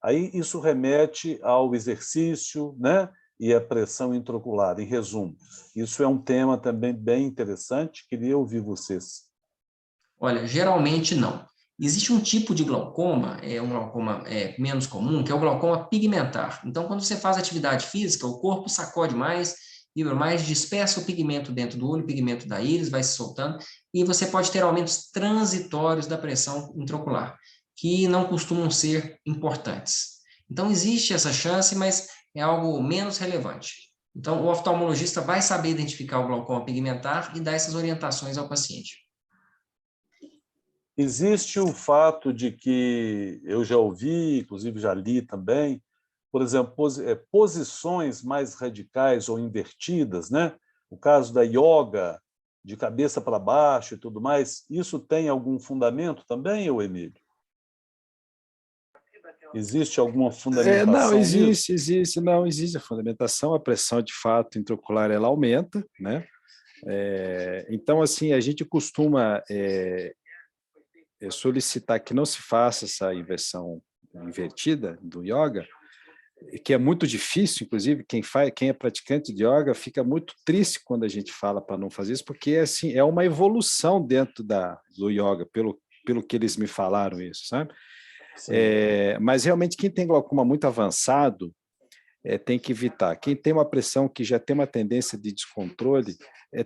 Aí isso remete ao exercício, né? E a pressão intraocular, em resumo. Isso é um tema também bem interessante, queria ouvir vocês. Olha, geralmente não. Existe um tipo de glaucoma, um glaucoma menos comum, que é o glaucoma pigmentar. Então, quando você faz atividade física, o corpo sacode mais vibra mais, dispersa o pigmento dentro do olho, o pigmento da íris vai se soltando, e você pode ter aumentos transitórios da pressão intraocular, que não costumam ser importantes. Então, existe essa chance, mas é algo menos relevante. Então, o oftalmologista vai saber identificar o glaucoma pigmentar e dar essas orientações ao paciente. Existe o fato de que eu já ouvi, inclusive já li também, por exemplo, posições mais radicais ou invertidas, né? O caso da yoga, de cabeça para baixo e tudo mais, isso tem algum fundamento também, Emílio? Existe alguma fundamentação Não, nisso? existe a fundamentação, a pressão de fato intraocular ela aumenta, né? Então, assim, a gente costuma solicitar que não se faça essa inversão invertida do yoga, que é muito difícil, inclusive, quem é praticante de yoga fica muito triste quando a gente fala para não fazer isso, porque assim, é uma evolução dentro do yoga, pelo que eles me falaram isso, sabe? Mas realmente quem tem glaucoma muito avançado tem que evitar. Quem tem uma pressão que já tem uma tendência de descontrole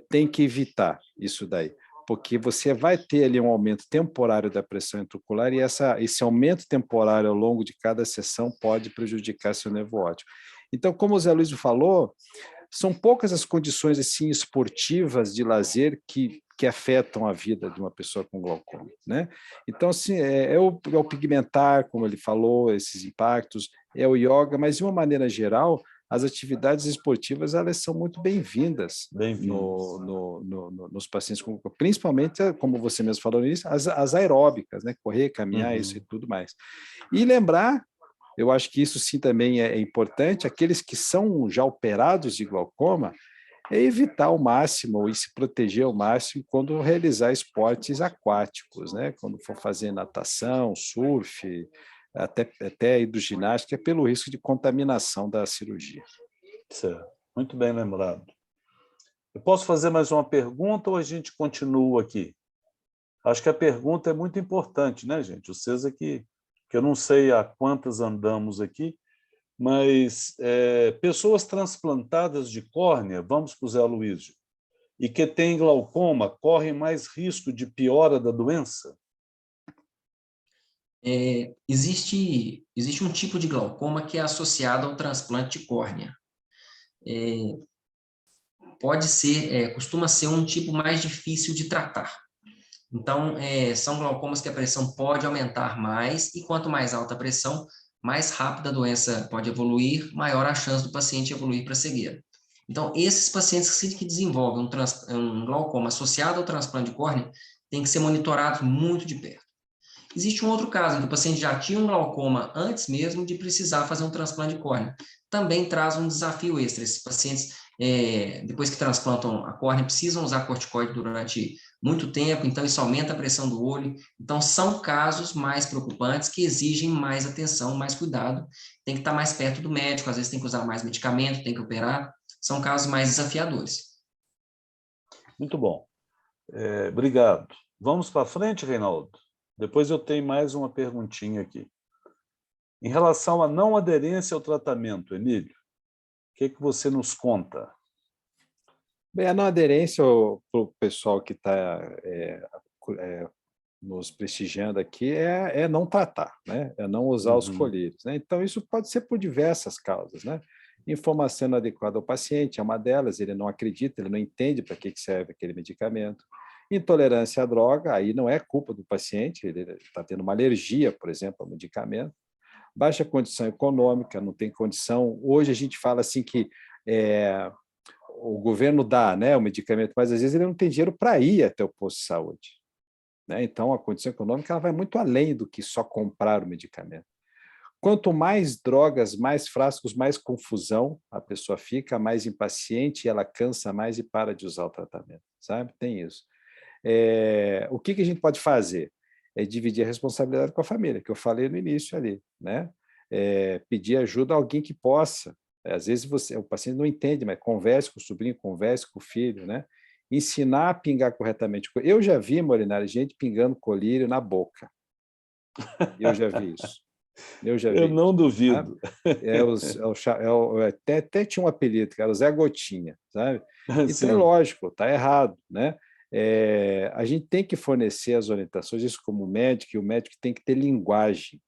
tem que evitar isso daí, porque você vai ter ali um aumento temporário da pressão intraocular e esse aumento temporário ao longo de cada sessão pode prejudicar seu nervo óptico. Então, como o Zé Luiz falou, são poucas as condições assim esportivas de lazer que afetam a vida de uma pessoa com glaucoma, né? Então, assim, é o pigmentar, como ele falou, esses impactos, é o yoga, mas de uma maneira geral, as atividades esportivas elas são muito bem-vindas nos pacientes, principalmente, como você mesmo falou nisso, as aeróbicas, né? Correr, caminhar, isso e tudo mais. E lembrar, eu acho que isso sim também é importante, aqueles que são já operados de glaucoma, evitar ao máximo e se proteger ao máximo quando realizar esportes aquáticos, né? Quando for fazer natação, surf, até hidroginástica, pelo risco de contaminação da cirurgia. Certo. Muito bem lembrado. Eu posso fazer mais uma pergunta ou a gente continua aqui? Acho que a pergunta é muito importante, né, gente? Vocês aqui, que eu não sei a quantas andamos aqui, mas pessoas transplantadas de córnea, vamos para o Zé Luísio, e que têm glaucoma, correm mais risco de piora da doença? Existe um tipo de glaucoma que é associado ao transplante de córnea. Costuma ser um tipo mais difícil de tratar. Então, são glaucomas que a pressão pode aumentar mais, e quanto mais alta a pressão, mais rápido a doença pode evoluir, maior a chance do paciente evoluir para cegueira. Então, esses pacientes que desenvolvem um glaucoma associado ao transplante de córnea, têm que ser monitorados muito de perto. Existe um outro caso, em que o paciente já tinha um glaucoma antes mesmo de precisar fazer um transplante de córnea. Também traz um desafio extra. Esses pacientes, depois que transplantam a córnea, precisam usar corticoide durante muito tempo, então isso aumenta a pressão do olho. Então, são casos mais preocupantes que exigem mais atenção, mais cuidado. Tem que estar mais perto do médico, às vezes tem que usar mais medicamento, tem que operar. São casos mais desafiadores. Muito bom. Obrigado. Vamos para frente, Reinaldo? Depois eu tenho mais uma perguntinha aqui. Em relação à não aderência ao tratamento, Emílio, o que você nos conta? Bem, a não aderência para o pessoal que está nos prestigiando aqui é não tratar, né? É não usar os colírios, né? Então, isso pode ser por diversas causas, né? Informação inadequada ao paciente é uma delas, ele não acredita, ele não entende para que serve aquele medicamento. Intolerância à droga, aí não é culpa do paciente, ele está tendo uma alergia, por exemplo, ao medicamento. Baixa condição econômica, não tem condição. Hoje a gente fala assim que o governo dá, né, o medicamento, mas às vezes ele não tem dinheiro para ir até o posto de saúde, né? Então a condição econômica ela vai muito além do que só comprar o medicamento. Quanto mais drogas, mais frascos, mais confusão a pessoa fica, mais impaciente, ela cansa mais e para de usar o tratamento, sabe? Tem isso. O que a gente pode fazer? É dividir a responsabilidade com a família, que eu falei no início ali, né? Pedir ajuda a alguém que possa. Às vezes o paciente não entende, mas converse com o sobrinho, converse com o filho, né? Ensinar a pingar corretamente. Eu já vi, Molinari, gente pingando colírio na boca. Eu já vi isso. Eu já Eu vi. não Né? duvido. Até tinha um apelido, que era o Zé Gotinha, sabe? Então é Sim, lógico, está errado, né? A gente tem que fornecer as orientações, isso como médico, e o médico tem que ter linguagem,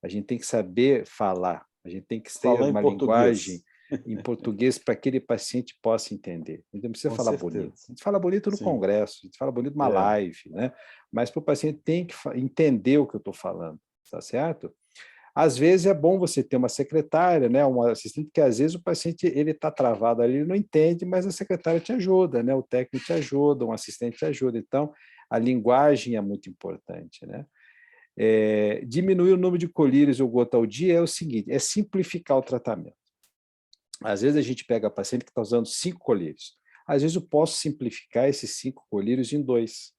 a gente tem que saber falar, a gente tem que ter falar em uma linguagem português, em português para que aquele paciente possa entender. A gente não precisa com falar bonito. certeza. A gente fala bonito no Sim, congresso, a gente fala bonito numa é, live, né? Mas para o paciente tem que entender o que eu estou falando, tá certo? Às vezes é bom você ter uma secretária, né, um assistente, porque às vezes o paciente ele está travado ali, ele não entende, mas a secretária te ajuda, né, o técnico te ajuda, um assistente te ajuda. Então, a linguagem é muito importante, né? Diminuir o número de colírios ou gota ao dia é o seguinte, é simplificar o tratamento. Às vezes a gente pega paciente que está usando 5 colírios. Às vezes eu posso simplificar esses 5 colírios em 2.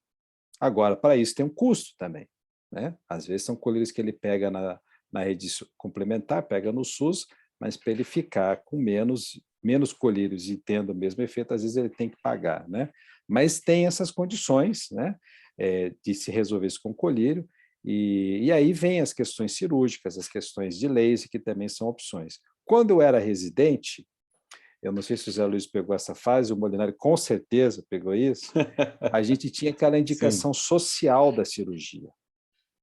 Agora, para isso tem um custo também, né? Às vezes são colírios que ele pega na rede complementar, pega no SUS, mas para ele ficar com menos colírios e tendo o mesmo efeito, às vezes ele tem que pagar, né? Mas tem essas condições, né? De se resolver isso com colírio, e aí vem as questões cirúrgicas, as questões de laser, que também são opções. Quando eu era residente, eu não sei se o Zé Luiz pegou essa fase, o Molinari com certeza pegou isso, a gente tinha aquela sim, indicação social da cirurgia,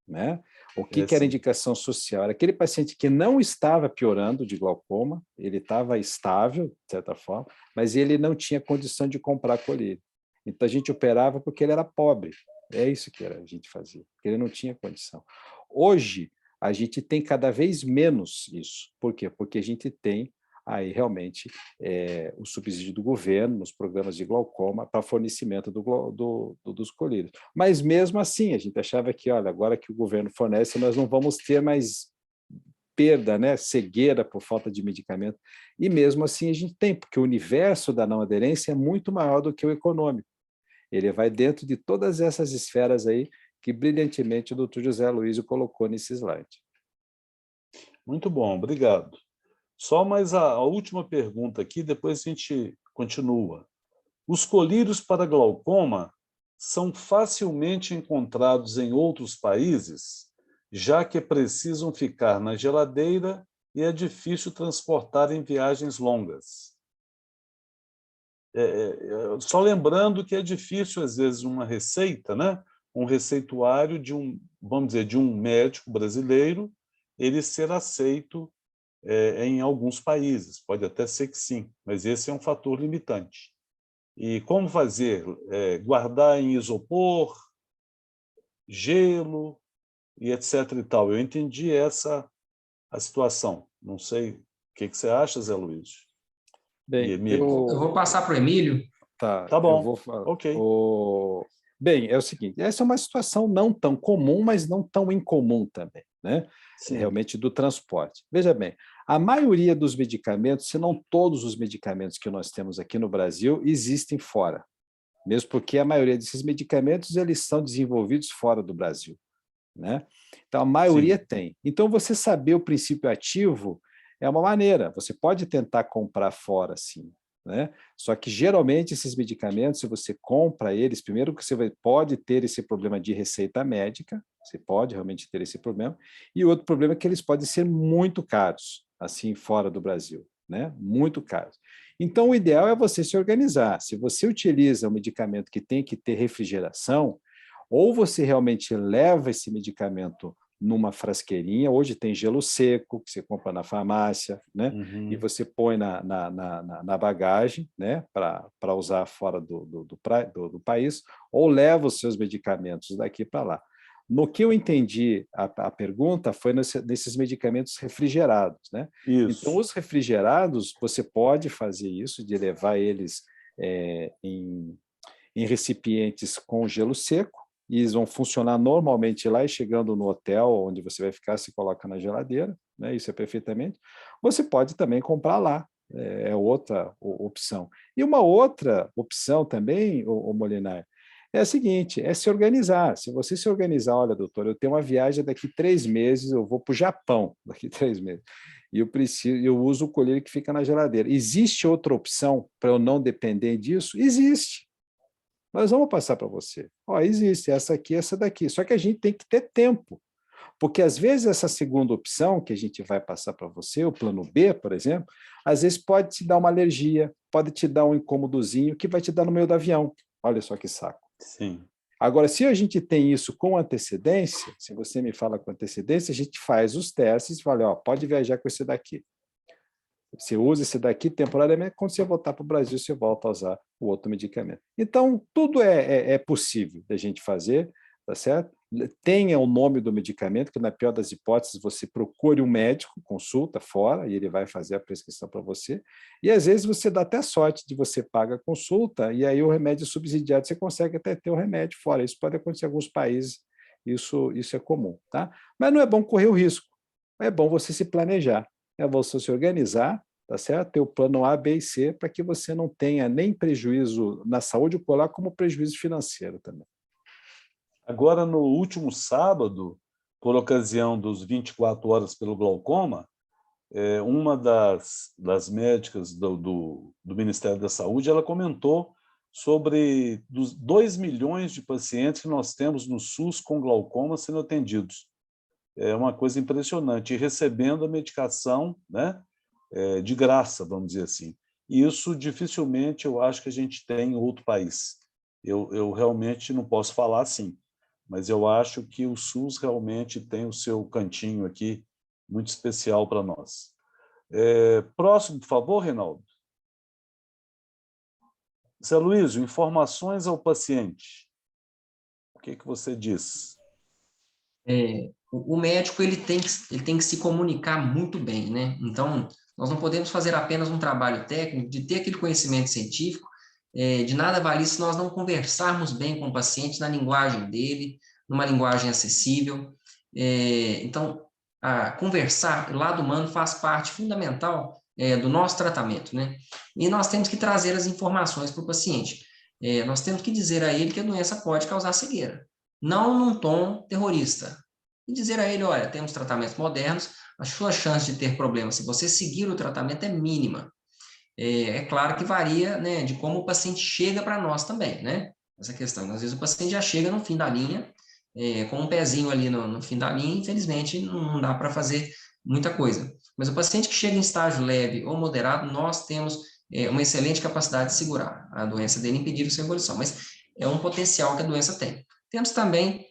né? O que era sim. indicação social? Era aquele paciente que não estava piorando de glaucoma, ele estava estável, de certa forma, mas ele não tinha condição de comprar colírio. Então, a gente operava porque ele era pobre. É isso que a gente fazia, porque ele não tinha condição. Hoje, a gente tem cada vez menos isso. Por quê? Porque a gente tem aí realmente o subsídio do governo nos programas de glaucoma para fornecimento dos colírios. Mas mesmo assim, a gente achava que, olha, agora que o governo fornece, nós não vamos ter mais perda, né, cegueira por falta de medicamento. E mesmo assim a gente tem, porque o universo da não aderência é muito maior do que o econômico. Ele vai dentro de todas essas esferas aí que brilhantemente o doutor José Aloísio colocou nesse slide. Muito bom, obrigado. Só mais a última pergunta aqui, depois a gente continua. Os colírios para glaucoma são facilmente encontrados em outros países, já que precisam ficar na geladeira e é difícil transportar em viagens longas. Só lembrando que é difícil, às vezes, uma receita, né? Um receituário vamos dizer, de um médico brasileiro, ele ser aceito em alguns países. Pode até ser que sim, mas esse é um fator limitante. E como fazer? Guardar em isopor, gelo e etc. e tal. Eu entendi a situação. Não sei o que você acha, Zé Luiz e Bem, Emílio. Eu vou passar para o Emílio. Tá eu bom, vou falar. ok. Bem, é o seguinte, essa é uma situação não tão comum, mas não tão incomum também, né? Sim, Realmente do transporte. Veja bem, a maioria dos medicamentos, se não todos os medicamentos que nós temos aqui no Brasil, existem fora, mesmo porque a maioria desses medicamentos eles são desenvolvidos fora do Brasil, né? Então a maioria sim, tem. Então você saber o princípio ativo é uma maneira. Você pode tentar comprar fora, sim, né? Só que geralmente esses medicamentos, se você compra eles, primeiro que você pode ter esse problema de receita médica, você pode realmente ter esse problema, e outro problema é que eles podem ser muito caros, assim, fora do Brasil, né? Muito caros. Então, o ideal é você se organizar. Se você utiliza um medicamento que tem que ter refrigeração, ou você realmente leva esse medicamento numa frasqueirinha, hoje tem gelo seco, que você compra na farmácia, né? E uhum, você põe na bagagem, né? Para usar fora do país, ou leva os seus medicamentos daqui para lá. No que eu entendi, a pergunta foi nesses medicamentos refrigerados, né? Então, isso. os refrigerados, você pode fazer isso, de levar eles em recipientes com gelo seco, e eles vão funcionar normalmente lá, e chegando no hotel onde você vai ficar, se coloca na geladeira, né? Isso é perfeitamente. Você pode também comprar lá, é outra opção. E uma outra opção também, o Molinar, é a seguinte, é se organizar. Se você se organizar, olha, doutor, eu tenho uma viagem daqui 3 meses, eu vou para o Japão daqui 3 meses, e eu uso o colírio que fica na geladeira. Existe outra opção para eu não depender disso? Existe. Nós vamos passar para você. Ó, existe essa aqui, essa daqui. Só que a gente tem que ter tempo. Porque, às vezes, essa segunda opção que a gente vai passar para você, o plano B, por exemplo, às vezes pode te dar uma alergia, pode te dar um incômodozinho que vai te dar no meio do avião. Olha só que saco. Sim. Agora, se a gente tem isso com antecedência, se você me fala com antecedência, a gente faz os testes e fala, ó, pode viajar com esse daqui. Você usa esse daqui temporariamente, quando você voltar para o Brasil, você volta a usar o outro medicamento. Então, tudo é possível da gente fazer, tá certo? Tenha o nome do medicamento, que na pior das hipóteses, você procure um médico, consulta fora, e ele vai fazer a prescrição para você. E às vezes você dá até sorte de você paga a consulta, e aí o remédio subsidiado, você consegue até ter o remédio fora. Isso pode acontecer em alguns países, isso é comum, tá? Mas não é bom correr o risco, é bom você se planejar. É você se organizar, tá certo? Ter o plano A, B e C, para que você não tenha nem prejuízo na saúde ocular, como prejuízo financeiro também. Agora, no último sábado, por ocasião dos 24 horas pelo glaucoma, uma das médicas do Ministério da Saúde, ela comentou sobre dos 2 milhões de pacientes que nós temos no SUS com glaucoma sendo atendidos. É uma coisa impressionante, e recebendo a medicação, né, de graça, vamos dizer assim. E isso dificilmente eu acho que a gente tem em outro país. Eu realmente não posso falar assim, mas eu acho que o SUS realmente tem o seu cantinho aqui muito especial para nós. Próximo, por favor, Reinaldo. Zé Luísio, informações ao paciente. O que você diz? O médico ele tem que se comunicar muito bem, né? Então, nós não podemos fazer apenas um trabalho técnico, de ter aquele conhecimento científico, de nada vale se nós não conversarmos bem com o paciente na linguagem dele, numa linguagem acessível. Então, conversar, o lado humano faz parte fundamental do nosso tratamento, né? E nós temos que trazer as informações para o paciente. Nós temos que dizer a ele que a doença pode causar cegueira, não num tom terrorista, e dizer a ele, olha, temos tratamentos modernos, a sua chance de ter problema, se você seguir o tratamento, é mínima. É claro que varia, né, de como o paciente chega para nós também, né? Essa questão. Às vezes o paciente já chega no fim da linha, com um pezinho ali no fim da linha, infelizmente não dá para fazer muita coisa. Mas o paciente que chega em estágio leve ou moderado, nós temos uma excelente capacidade de segurar a doença dele, impedir a sua evolução, mas é um potencial que a doença tem. Temos também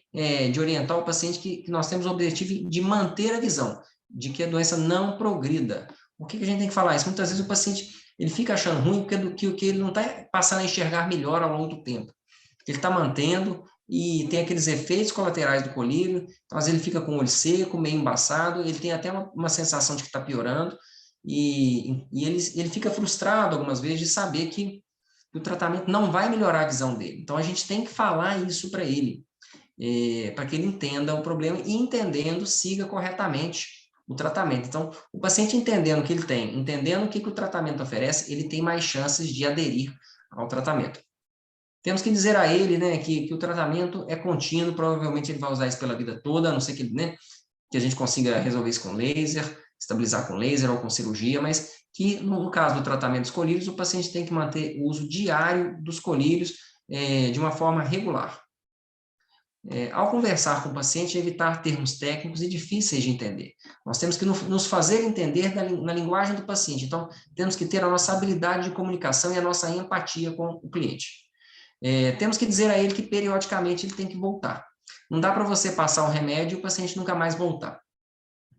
de orientar o paciente que nós temos o objetivo de manter a visão, de que a doença não progrida. O que a gente tem que falar isso? Muitas vezes o paciente ele fica achando ruim porque ele não está passando a enxergar melhor ao longo do tempo. Ele está mantendo e tem aqueles efeitos colaterais do colírio, então às vezes ele fica com o olho seco, meio embaçado, ele tem até uma sensação de que está piorando, e ele fica frustrado algumas vezes de saber que o tratamento não vai melhorar a visão dele. Então a gente tem que falar isso para ele, para que ele entenda o problema e, entendendo, siga corretamente o tratamento. Então, o paciente entendendo o que ele tem, entendendo o que o tratamento oferece, ele tem mais chances de aderir ao tratamento. Temos que dizer a ele, né, que o tratamento é contínuo, provavelmente ele vai usar isso pela vida toda, a não ser que, né, que a gente consiga resolver isso com laser, estabilizar com laser ou com cirurgia, mas que no caso do tratamento dos colírios, o paciente tem que manter o uso diário dos colírios de uma forma regular. Ao conversar com o paciente, evitar termos técnicos e difíceis de entender. Nós temos que nos fazer entender na linguagem do paciente. Então, temos que ter a nossa habilidade de comunicação e a nossa empatia com o cliente. Temos que dizer a ele que, periodicamente, ele tem que voltar. Não dá para você passar o remédio e o paciente nunca mais voltar.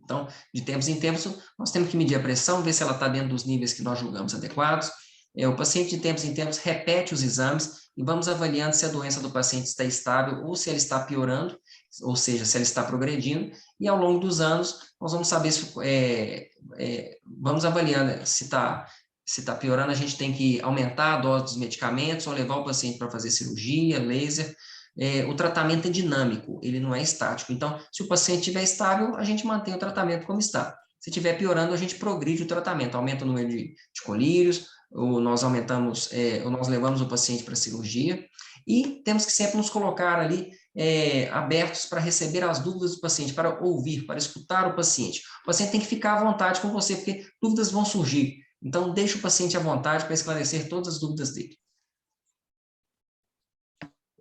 Então, de tempos em tempos, nós temos que medir a pressão, ver se ela está dentro dos níveis que nós julgamos adequados. O paciente, de tempos em tempos, repete os exames e vamos avaliando se a doença do paciente está estável ou se ela está piorando, ou seja, se ela está progredindo, e ao longo dos anos nós vamos saber se vamos avaliando se está piorando, a gente tem que aumentar a dose dos medicamentos ou levar o paciente para fazer cirurgia, laser. O tratamento é dinâmico, ele não é estático. Então, se o paciente estiver estável, a gente mantém o tratamento como está. Se estiver piorando, a gente progride o tratamento, aumenta o número de colírios, ou nós aumentamos, ou nós levamos o paciente para a cirurgia, e temos que sempre nos colocar ali abertos para receber as dúvidas do paciente, para ouvir, para escutar o paciente. O paciente tem que ficar à vontade com você, porque dúvidas vão surgir. Então, deixe o paciente à vontade para esclarecer todas as dúvidas dele.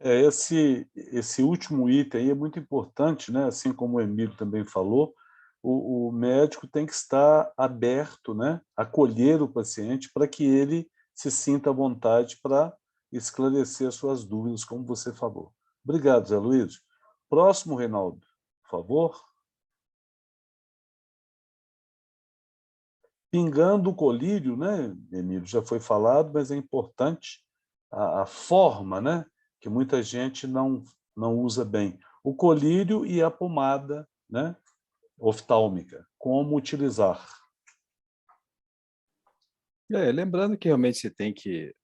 Esse último item aí é muito importante, né? Assim como o Emílio também falou, o médico tem que estar aberto, né? Acolher o paciente para que ele se sinta à vontade para esclarecer as suas dúvidas, como você falou. Obrigado, Zé Luiz. Próximo, Reinaldo, por favor. Pingando o colírio, né, Emílio, já foi falado, mas é importante a forma, né, que muita gente não usa bem. O colírio e a pomada, né, oftálmica. Como utilizar? Lembrando que realmente você tem que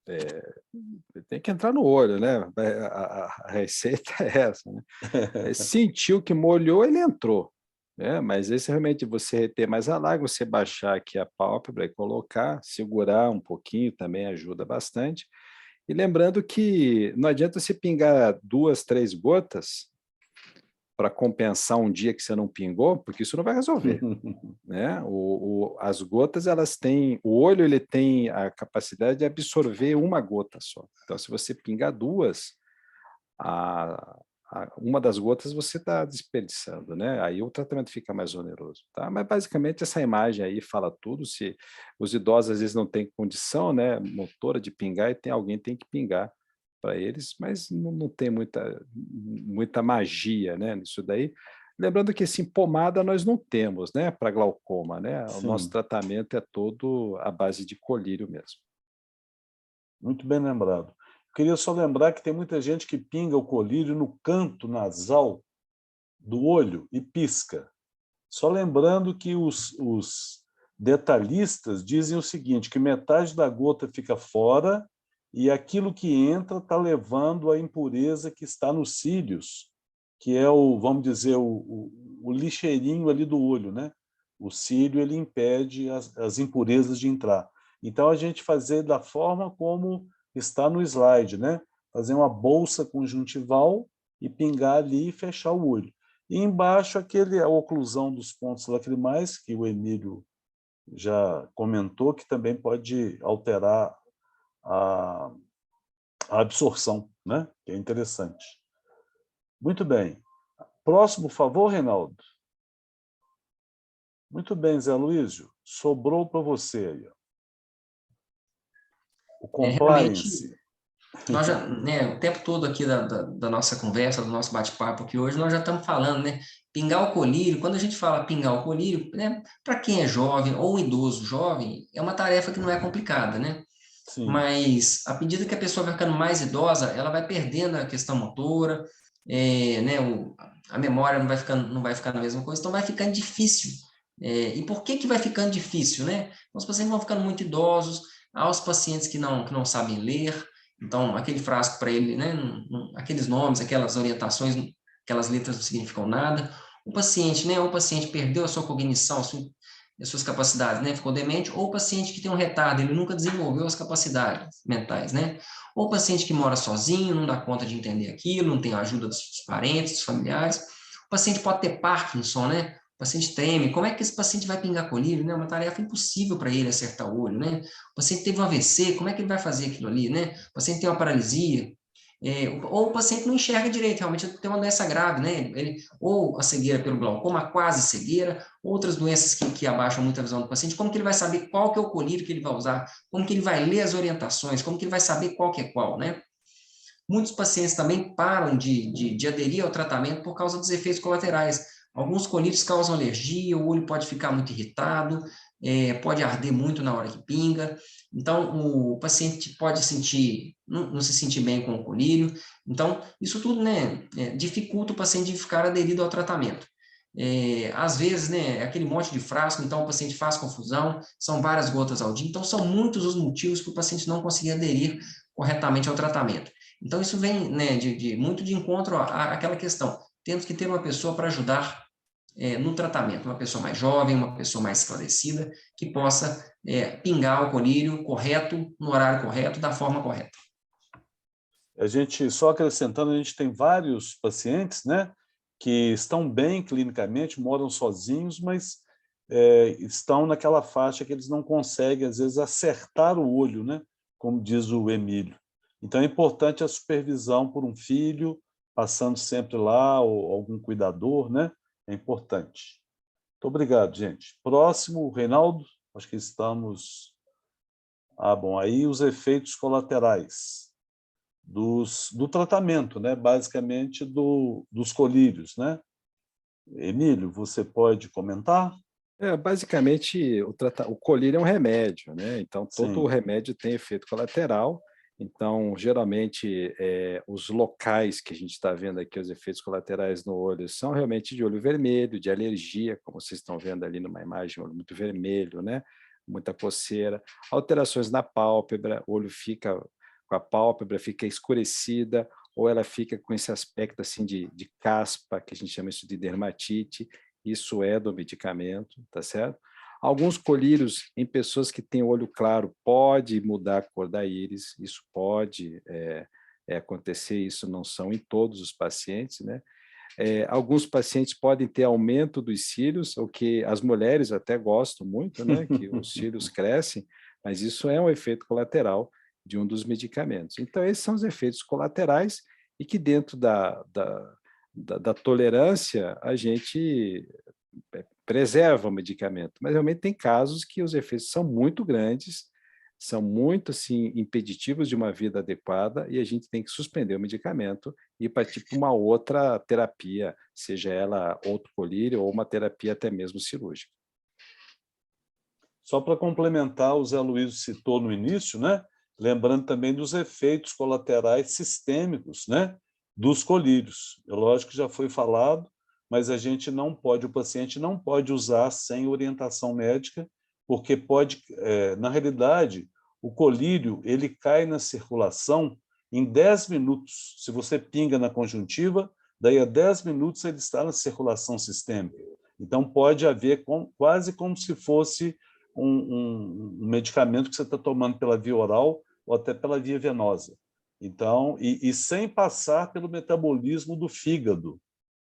entrar no olho, né? A receita é essa, né? Sentiu que molhou, ele entrou. Mas esse realmente você reter mais a lágrima, você baixar aqui a pálpebra e colocar, segurar um pouquinho também ajuda bastante. E lembrando que não adianta você pingar 2, 3 gotas para compensar um dia que você não pingou, porque isso não vai resolver. Né? As gotas, elas têm, o olho ele tem a capacidade de absorver uma gota só. Então, se você pingar 2, uma das gotas você está desperdiçando, né? Aí o tratamento fica mais oneroso, tá? Mas basicamente essa imagem aí fala tudo. Se os idosos às vezes não têm condição, né, motora de pingar, e alguém tem que pingar para eles, mas não tem muita magia, né, nisso daí. Lembrando que assim, pomada nós não temos, né, para glaucoma, né? O nosso Sim, tratamento é todo à base de colírio mesmo. muito bem lembrado. Queria só lembrar que tem muita gente que pinga o colírio no canto nasal do olho e pisca. Só lembrando que os detalhistas dizem o seguinte, que metade da gota fica fora e aquilo que entra está levando a impureza que está nos cílios, que é vamos dizer, o lixeirinho ali do olho, né? O cílio, ele impede as impurezas de entrar. Então, a gente fazer da forma como está no slide, né? Fazer uma bolsa conjuntival e pingar ali e fechar o olho. E embaixo, a oclusão dos pontos lacrimais, que o Emílio já comentou, que também pode alterar a, a absorção, né? Que é interessante. Muito bem. Próximo, por favor, Reinaldo. Muito bem, Zé Luísio. Sobrou para você aí. O Realmente, compliance. nós já, né, o tempo todo aqui da nossa conversa, do nosso bate-papo aqui hoje, nós já estamos falando, né? Pingar o colírio, quando a gente fala pingar o colírio, né, para quem é jovem ou um idoso jovem, é uma tarefa que não é complicada, né? Sim, Mas à medida que a pessoa vai ficando mais idosa, ela vai perdendo a questão motora, né, a memória não vai ficar na mesma coisa, então vai ficando difícil. E por que vai ficando difícil, né? Os pacientes vão ficando muito idosos, há os pacientes que não sabem ler, então aquele frasco para ele, né, aqueles nomes, aquelas orientações, aquelas letras não significam nada. O paciente, né, o paciente perdeu a sua cognição, as suas capacidades, né, ficou demente, ou o paciente que tem um retardo, ele nunca desenvolveu as capacidades mentais, né, ou o paciente que mora sozinho, não dá conta de entender aquilo, não tem a ajuda dos parentes, dos familiares, o paciente pode ter Parkinson, né, o paciente treme, como é que esse paciente vai pingar colírio, né, é uma tarefa impossível para ele acertar o olho, né, o paciente teve um AVC, como é que ele vai fazer aquilo ali, né, o paciente tem uma paralisia, ou o paciente não enxerga direito, realmente tem uma doença grave, né, ou a cegueira pelo glaucoma, a quase cegueira, outras doenças que abaixam muito a visão do paciente, como que ele vai saber qual que é o colírio que ele vai usar, como que ele vai ler as orientações, como que ele vai saber qual que é qual, né? Muitos pacientes também param de aderir ao tratamento por causa dos efeitos colaterais. Alguns colírios causam alergia, o olho pode ficar muito irritado, pode arder muito na hora que pinga. Então, o paciente pode não se sentir bem com o colírio. Então, isso tudo, né, dificulta o paciente de ficar aderido ao tratamento. Às vezes, né, é aquele monte de frasco, então o paciente faz confusão, são várias gotas ao dia, então são muitos os motivos para o paciente não conseguir aderir corretamente ao tratamento. Então, isso vem, né, muito de encontro àquela questão. Temos que ter uma pessoa para ajudar no tratamento, uma pessoa mais jovem, uma pessoa mais esclarecida, que possa pingar o colírio correto, no horário correto, da forma correta. a gente, só acrescentando, a gente tem vários pacientes, né, que estão bem clinicamente, moram sozinhos, mas estão naquela faixa que eles não conseguem, às vezes, acertar o olho, né, como diz o Emílio. Então, é importante a supervisão por um filho, passando sempre lá, ou algum cuidador, né? É importante. Muito obrigado, gente. Próximo, Reinaldo, acho que estamos... Ah, bom, aí os efeitos colaterais do tratamento, né? Basicamente dos colírios, né? Emílio, você pode comentar? Basicamente, o colírio é um remédio, né? Então, todo Sim, remédio tem efeito colateral. Então, geralmente, os locais que a gente está vendo aqui, os efeitos colaterais no olho, são realmente de olho vermelho, de alergia, como vocês estão vendo ali numa imagem, olho muito vermelho, né? Muita coceira. Alterações na pálpebra, o olho fica com a pálpebra, fica escurecida, ou ela fica com esse aspecto assim de caspa, que a gente chama isso de dermatite. Isso é do medicamento, tá certo? Alguns colírios em pessoas que têm olho claro pode mudar a cor da íris, isso pode acontecer, isso não são em todos os pacientes, né? Alguns pacientes podem ter aumento dos cílios, o que as mulheres até gostam muito, né? Que os cílios crescem, mas isso é um efeito colateral de um dos medicamentos. Então, esses são os efeitos colaterais e que dentro da tolerância a gente preserva o medicamento, mas realmente tem casos que os efeitos são muito grandes, são muito assim impeditivos de uma vida adequada e a gente tem que suspender o medicamento e partir para uma outra terapia, seja ela outro colírio ou uma terapia até mesmo cirúrgica. Só para complementar, o Zé Luiz citou no início, né? Lembrando também dos efeitos colaterais sistêmicos, né? Dos colírios. É lógico que já foi falado, mas a gente não pode, o paciente não pode usar sem orientação médica, porque pode, na realidade, o colírio ele cai na circulação em 10 minutos. Se você pinga na conjuntiva, daí a 10 minutos ele está na circulação sistêmica. Então pode haver quase como se fosse um medicamento que você está tomando pela via oral ou até pela via venosa. Então, e sem passar pelo metabolismo do fígado.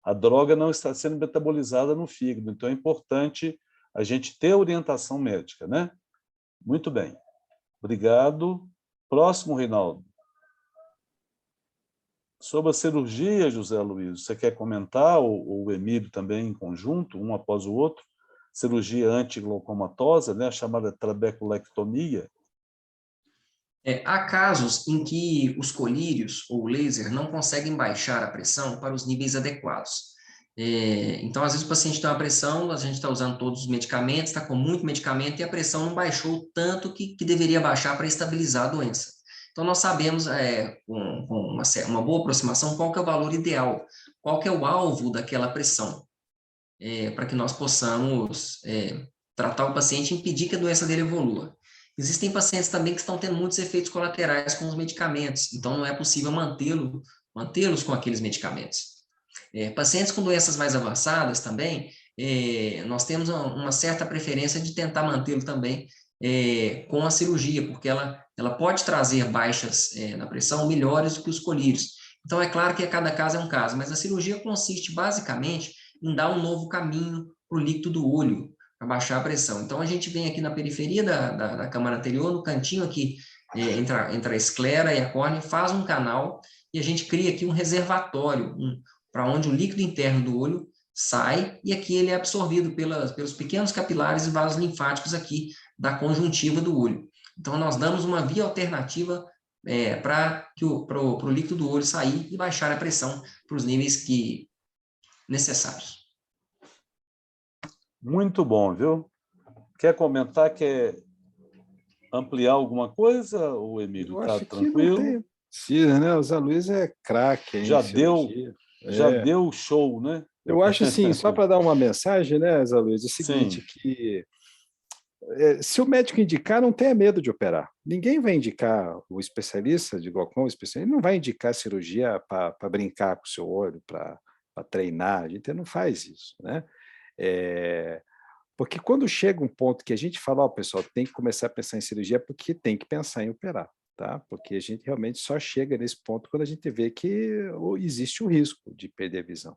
A droga não está sendo metabolizada no fígado, então é importante a gente ter orientação médica, né? Muito bem. Obrigado. Próximo, Reinaldo. Sobre a cirurgia, José Luiz, você quer comentar, ou o Emílio também em conjunto, um após o outro? Cirurgia antiglaucomatosa, né, a chamada trabeculectomia. Há casos em que os colírios ou laser não conseguem baixar a pressão para os níveis adequados. Então, às vezes o paciente tem uma pressão, a gente está usando todos os medicamentos, está com muito medicamento e a pressão não baixou tanto que deveria baixar para estabilizar a doença. Então, nós sabemos, com uma boa aproximação, qual que é o valor ideal, qual que é o alvo daquela pressão, para que nós possamos tratar o paciente e impedir que a doença dele evolua. Existem pacientes também que estão tendo muitos efeitos colaterais com os medicamentos, então não é possível mantê-los com aqueles medicamentos. Pacientes com doenças mais avançadas também, nós temos uma certa preferência de tentar mantê-lo também com a cirurgia, porque ela pode trazer baixas na pressão melhores do que os colírios. Então, é claro que cada caso é um caso, mas a cirurgia consiste basicamente em dar um novo caminho para o líquido do olho, para baixar a pressão. Então, a gente vem aqui na periferia da câmara anterior, no cantinho aqui, entre a esclera e a córnea, faz um canal e a gente cria aqui um reservatório, para onde o líquido interno do olho sai e aqui ele é absorvido pelos pequenos capilares e vasos linfáticos aqui da conjuntiva do olho. Então, nós damos uma via alternativa para o líquido do olho sair e baixar a pressão para os níveis necessários. Muito bom, viu? Quer comentar, quer ampliar alguma coisa, o Emílio? Eu Está acho que não tranquilo? tem precisa, né? O Zé Luiz é craque em cirurgia. Já deu show, né? Eu acho assim, só para dar uma mensagem, né, Zé Luiz, é o seguinte, Sim. que se o médico indicar, não tenha medo de operar. Ninguém vai indicar o especialista de glaucoma, ele não vai indicar cirurgia para brincar com o seu olho, para treinar, a gente não faz isso, né? Porque quando chega um ponto que a gente fala, pessoal, tem que começar a pensar em cirurgia porque tem que pensar em operar, tá? Porque a gente realmente só chega nesse ponto quando a gente vê que existe o risco de perder a visão.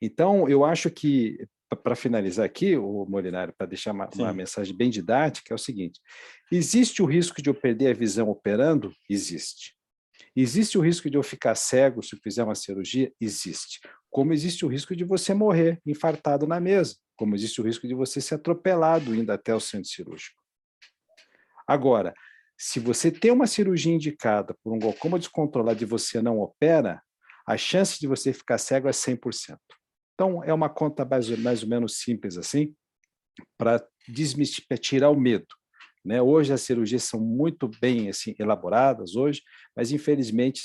Então, eu acho que, para finalizar aqui, o Molinari, para deixar uma mensagem bem didática, é o seguinte: existe o risco de eu perder a visão operando? Existe. Existe o risco de eu ficar cego se eu fizer uma cirurgia? Existe. Como existe o risco de você morrer infartado na mesa, como existe o risco de você ser atropelado indo até o centro cirúrgico. Agora, se você tem uma cirurgia indicada por um glaucoma descontrolado e você não opera, a chance de você ficar cego é 100%. Então, é uma conta mais ou menos simples assim, para tirar o medo. Né? Hoje as cirurgias são muito bem assim, elaboradas hoje, mas infelizmente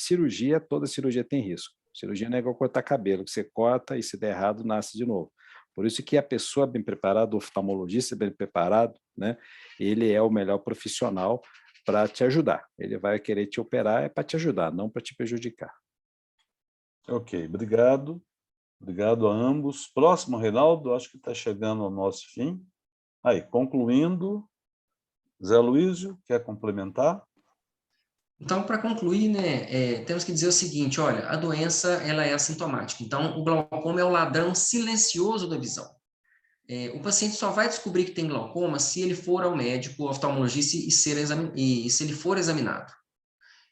toda cirurgia tem risco. Cirurgia não é igual cortar cabelo, que você corta e se der errado, nasce de novo. Por isso que a pessoa bem preparada, o oftalmologista bem preparado, né? Ele é o melhor profissional para te ajudar. Ele vai querer te operar para te ajudar, não para te prejudicar. Ok, obrigado. Obrigado a ambos. Próximo, Reinaldo, acho que está chegando ao nosso fim. Aí, concluindo, Zé Luísio, quer complementar? Então, para concluir, né, temos que dizer o seguinte, olha, a doença ela é assintomática, então o glaucoma é o ladrão silencioso da visão. O paciente só vai descobrir que tem glaucoma se ele for ao médico, oftalmologista e se ele for examinado.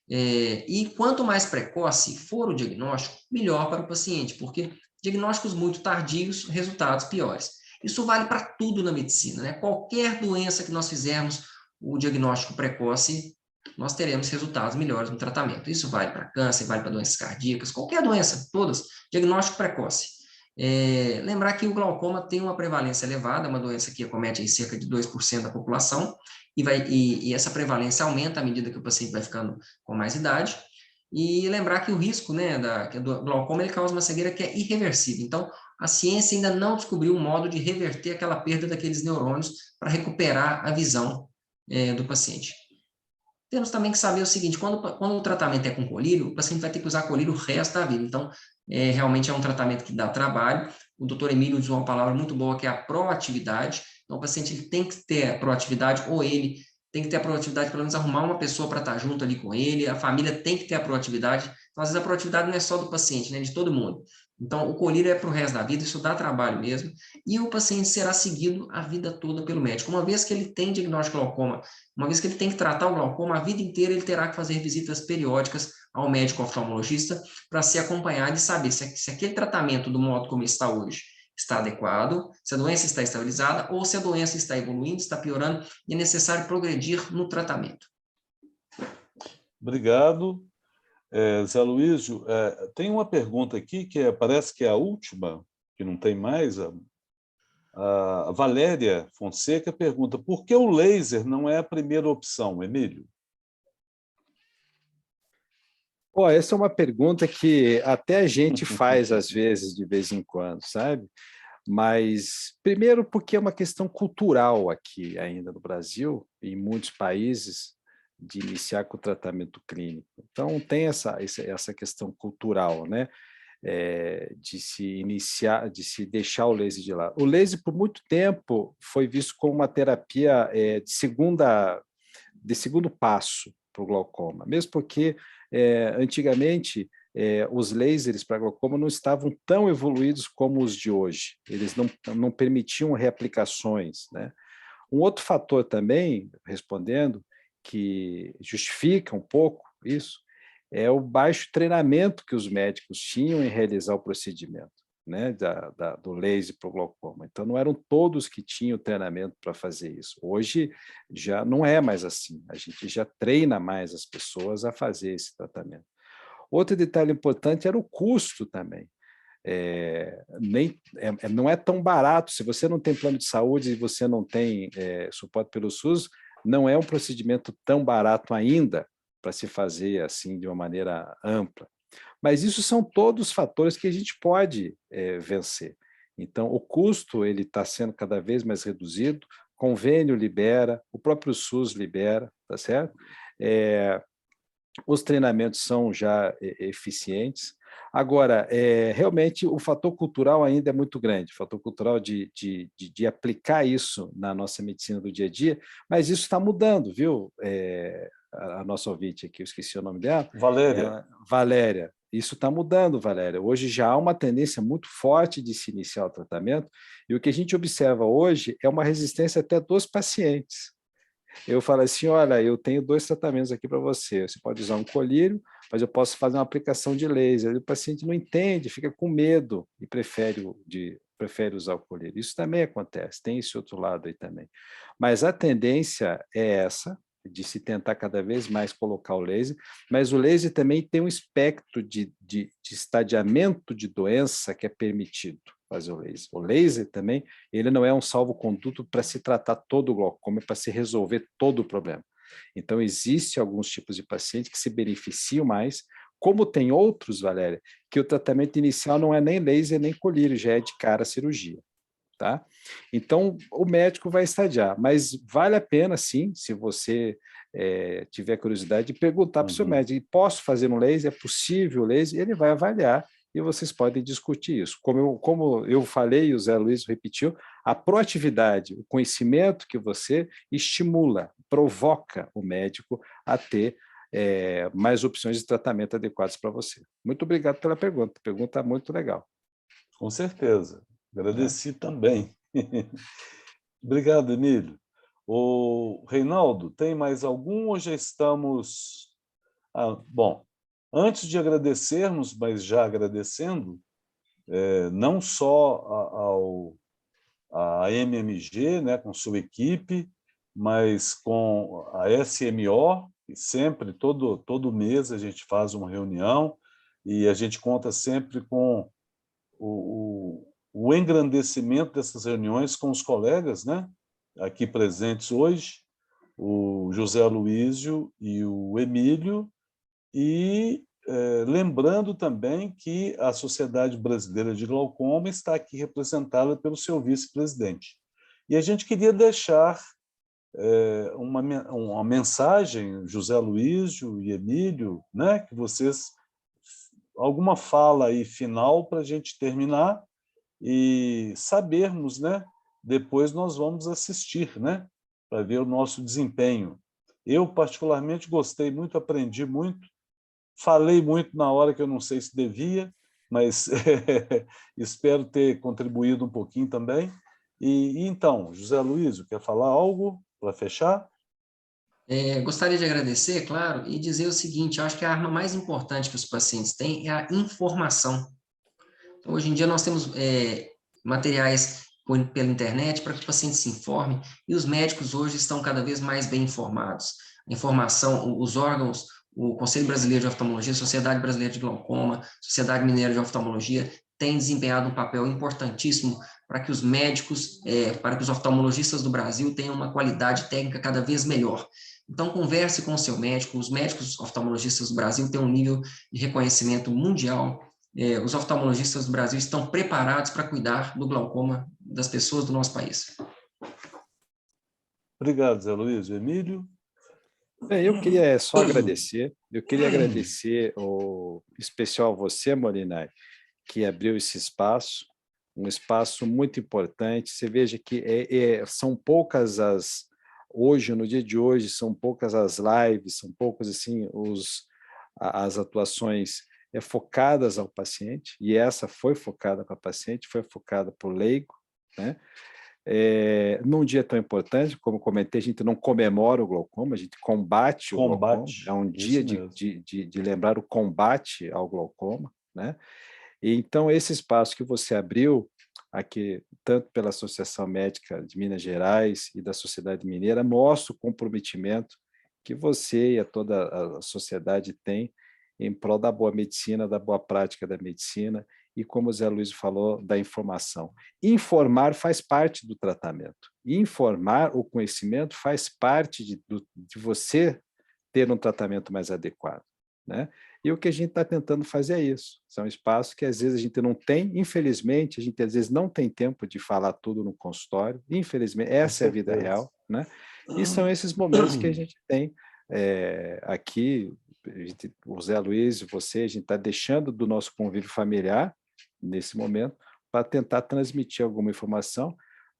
E quanto mais precoce for o diagnóstico, melhor para o paciente, porque diagnósticos muito tardios, resultados piores. Isso vale para tudo na medicina, né? Qualquer doença que nós fizermos o diagnóstico precoce, nós teremos resultados melhores no tratamento. Isso vale para câncer, vale para doenças cardíacas, qualquer doença, todas, diagnóstico precoce. Lembrar que o glaucoma tem uma prevalência elevada, uma doença que acomete aí cerca de 2% da população, e essa prevalência aumenta à medida que o paciente vai ficando com mais idade, e lembrar que o risco, né, do glaucoma, ele causa uma cegueira que é irreversível. Então, a ciência ainda não descobriu um modo de reverter aquela perda daqueles neurônios para recuperar a visão do paciente. Temos também que saber o seguinte, quando o tratamento é com colírio, o paciente vai ter que usar colírio o resto da vida. Então, realmente é um tratamento que dá trabalho. O doutor Emílio usou uma palavra muito boa, que é a proatividade. Então, o paciente ele tem que ter a proatividade, ou ele tem que ter a proatividade, pelo menos arrumar uma pessoa para estar junto ali com ele, a família tem que ter a proatividade. Então, às vezes, a proatividade não é só do paciente, né, de todo mundo. Então, o colírio é para o resto da vida, isso dá trabalho mesmo, e o paciente será seguido a vida toda pelo médico. Uma vez que ele tem diagnóstico de glaucoma, uma vez que ele tem que tratar o glaucoma, a vida inteira ele terá que fazer visitas periódicas ao médico oftalmologista para ser acompanhado e saber se aquele tratamento, do modo como está hoje, está adequado, se a doença está estabilizada ou se a doença está evoluindo, está piorando e é necessário progredir no tratamento. Obrigado. Zé Luísio, tem uma pergunta aqui que parece que é a última, que não tem mais. A Valéria Fonseca pergunta, por que o laser não é a primeira opção, Emílio? Essa é uma pergunta que até a gente faz, às vezes, de vez em quando, sabe? Mas, primeiro, porque é uma questão cultural aqui ainda no Brasil, e em muitos países, de iniciar com o tratamento clínico. Então, tem essa questão cultural, né? De se iniciar, de se deixar o laser de lado. O laser, por muito tempo, foi visto como uma terapia de segundo passo para o glaucoma, mesmo porque, antigamente, os lasers para glaucoma não estavam tão evoluídos como os de hoje. Eles não permitiam reaplicações, né? Um outro fator também, respondendo, que justifica um pouco isso, é o baixo treinamento que os médicos tinham em realizar o procedimento, né, do laser para o glaucoma. Então, não eram todos que tinham treinamento para fazer isso. Hoje, já não é mais assim. A gente já treina mais as pessoas a fazer esse tratamento. Outro detalhe importante era o custo também. Não é tão barato. Se você não tem plano de saúde e você não tem suporte pelo SUS, não é um procedimento tão barato ainda para se fazer assim de uma maneira ampla. Mas isso são todos fatores que a gente pode vencer. Então, o custo ele está sendo cada vez mais reduzido, convênio libera, o próprio SUS libera, tá certo? Os treinamentos são já eficientes. Agora, realmente, o fator cultural ainda é muito grande, o fator cultural de aplicar isso na nossa medicina do dia a dia, mas isso está mudando, viu? A nossa ouvinte aqui, eu esqueci o nome dela. Valéria. Valéria. Isso está mudando, Valéria. Hoje já há uma tendência muito forte de se iniciar o tratamento, e o que a gente observa hoje é uma resistência até dos pacientes. Eu falo assim, olha, eu tenho 2 tratamentos aqui para você. Você pode usar um colírio, mas eu posso fazer uma aplicação de laser. E o paciente não entende, fica com medo e prefere usar o colírio. Isso também acontece, tem esse outro lado aí também. Mas a tendência é essa, de se tentar cada vez mais colocar o laser, mas o laser também tem um espectro de estadiamento de doença que é permitido fazer o laser. O laser também, ele não é um salvo-conduto para se tratar todo o glaucoma, é para se resolver todo o problema. Então, existe alguns tipos de pacientes que se beneficiam mais, como tem outros, Valéria, que o tratamento inicial não é nem laser, nem colírio, já é de cara a cirurgia. Tá? Então, o médico vai estadiar, mas vale a pena, sim, se você tiver curiosidade, de perguntar para o seu médico, posso fazer um laser? É possível o laser? Ele vai avaliar e vocês podem discutir isso. Como eu falei e o Zé Luiz repetiu, a proatividade, o conhecimento que você estimula, provoca o médico a ter mais opções de tratamento adequadas para você. Muito obrigado pela pergunta muito legal. Com certeza. Agradeci também. Obrigado, Emílio. O Reinaldo, tem mais algum ou já estamos... bom, antes de agradecermos, mas já agradecendo, não só a MMG, né, com sua equipe, mas com a SMO, que sempre, todo mês, a gente faz uma reunião e a gente conta sempre com o engrandecimento dessas reuniões com os colegas, né, aqui presentes hoje, o José Aloísio e o Emílio, e lembrando também que a Sociedade Brasileira de Glaucoma está aqui representada pelo seu vice-presidente. E a gente queria deixar uma mensagem, José Aloísio e Emílio, né, que vocês... alguma fala aí final para a gente terminar e sabermos, né? Depois nós vamos assistir, né? Para ver o nosso desempenho. Eu, particularmente, gostei muito, aprendi muito, falei muito na hora que eu não sei se devia, mas espero ter contribuído um pouquinho também. E então, José Aloísio, quer falar algo para fechar? Gostaria de agradecer, claro, e dizer o seguinte, eu acho que a arma mais importante que os pacientes têm é a informação. Então, hoje em dia nós temos materiais pela internet para que o paciente se informe, e os médicos hoje estão cada vez mais bem informados. A informação, os órgãos, o Conselho Brasileiro de Oftalmologia, a Sociedade Brasileira de Glaucoma, Sociedade Mineira de Oftalmologia, têm desempenhado um papel importantíssimo para que os médicos, para que os oftalmologistas do Brasil tenham uma qualidade técnica cada vez melhor. Então, converse com o seu médico. Os médicos oftalmologistas do Brasil têm um nível de reconhecimento mundial. Os oftalmologistas do Brasil estão preparados para cuidar do glaucoma das pessoas do nosso país. Obrigado, Zé Luiz. Emílio? Eu queria só agradecer, o especial você, Molinari, que abriu esse espaço, um espaço muito importante. Você veja que são poucas hoje, no dia de hoje, são poucas as lives, são poucas assim, as atuações focadas ao paciente, e essa foi focada para o paciente, foi focada para o leigo, né? Num dia tão importante, como comentei, a gente não comemora o glaucoma, a gente combate o glaucoma, é um dia de lembrar o combate ao glaucoma, né? E, então, esse espaço que você abriu aqui, tanto pela Associação Médica de Minas Gerais e da Sociedade Mineira, mostra o comprometimento que você e toda a sociedade tem em prol da boa medicina, da boa prática da medicina, e, como o Zé Luiz falou, da informação. Informar faz parte do tratamento. Informar, o conhecimento, faz parte de você ter um tratamento mais adequado, né? E o que a gente está tentando fazer é isso. São espaços que, às vezes, a gente não tem, infelizmente, a gente, às vezes, não tem tempo de falar tudo no consultório, infelizmente, essa é a vida real, né? E são esses momentos que a gente tem aqui, o Zé Luiz e você, a gente está deixando do nosso convívio familiar, nesse momento, para tentar transmitir alguma informação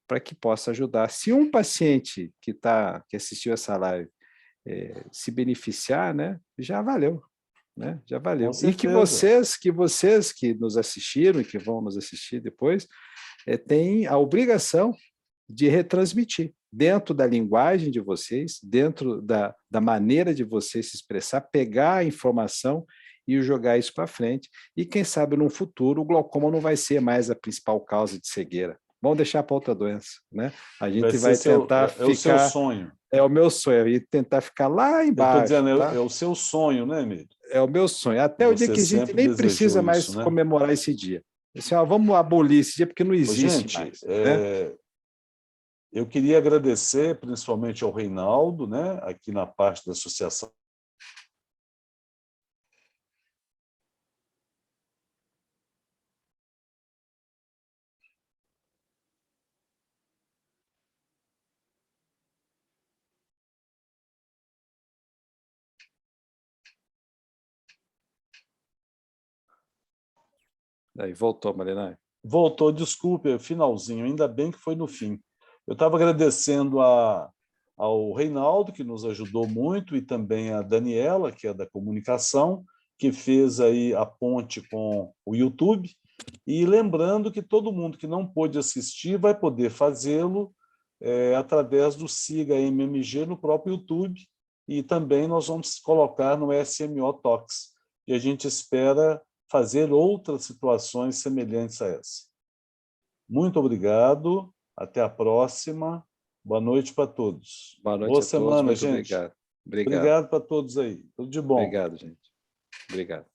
para que possa ajudar. Se um paciente que assistiu essa live se beneficiar, né, já valeu. Né? Já valeu. E que vocês que nos assistiram e que vão nos assistir depois, têm a obrigação de retransmitir. dentro da linguagem de vocês, dentro da maneira de vocês se expressar, pegar a informação e jogar isso para frente. E quem sabe, no futuro, o glaucoma não vai ser mais a principal causa de cegueira. Vamos deixar para outra doença, né? A gente vai tentar ficar... É o seu sonho. É o meu sonho, e tentar ficar lá embaixo. Eu estou dizendo, tá? É o seu sonho, né, Emílio? É o meu sonho. Até o dia que a gente nem precisa mais isso, né? comemorar esse dia. Assim, ó, vamos abolir esse dia, porque não existe mais. Né? Eu queria agradecer principalmente ao Reinaldo, né, aqui na parte da associação. Aí voltou, Marinai. Voltou, desculpe, finalzinho, ainda bem que foi no fim. Eu estava agradecendo ao Reinaldo, que nos ajudou muito, e também a Daniela, que é da comunicação, que fez aí a ponte com o YouTube, e lembrando que todo mundo que não pôde assistir vai poder fazê-lo através do Siga MMG no próprio YouTube, e também nós vamos colocar no SMO Talks, e a gente espera fazer outras situações semelhantes a essa. Muito obrigado, até a próxima. Boa noite para todos. Boa noite Boa a semana, todos, muito gente. Obrigado. Obrigado para todos aí. Tudo de bom. Obrigado, gente. Obrigado.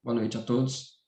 Boa noite a todos.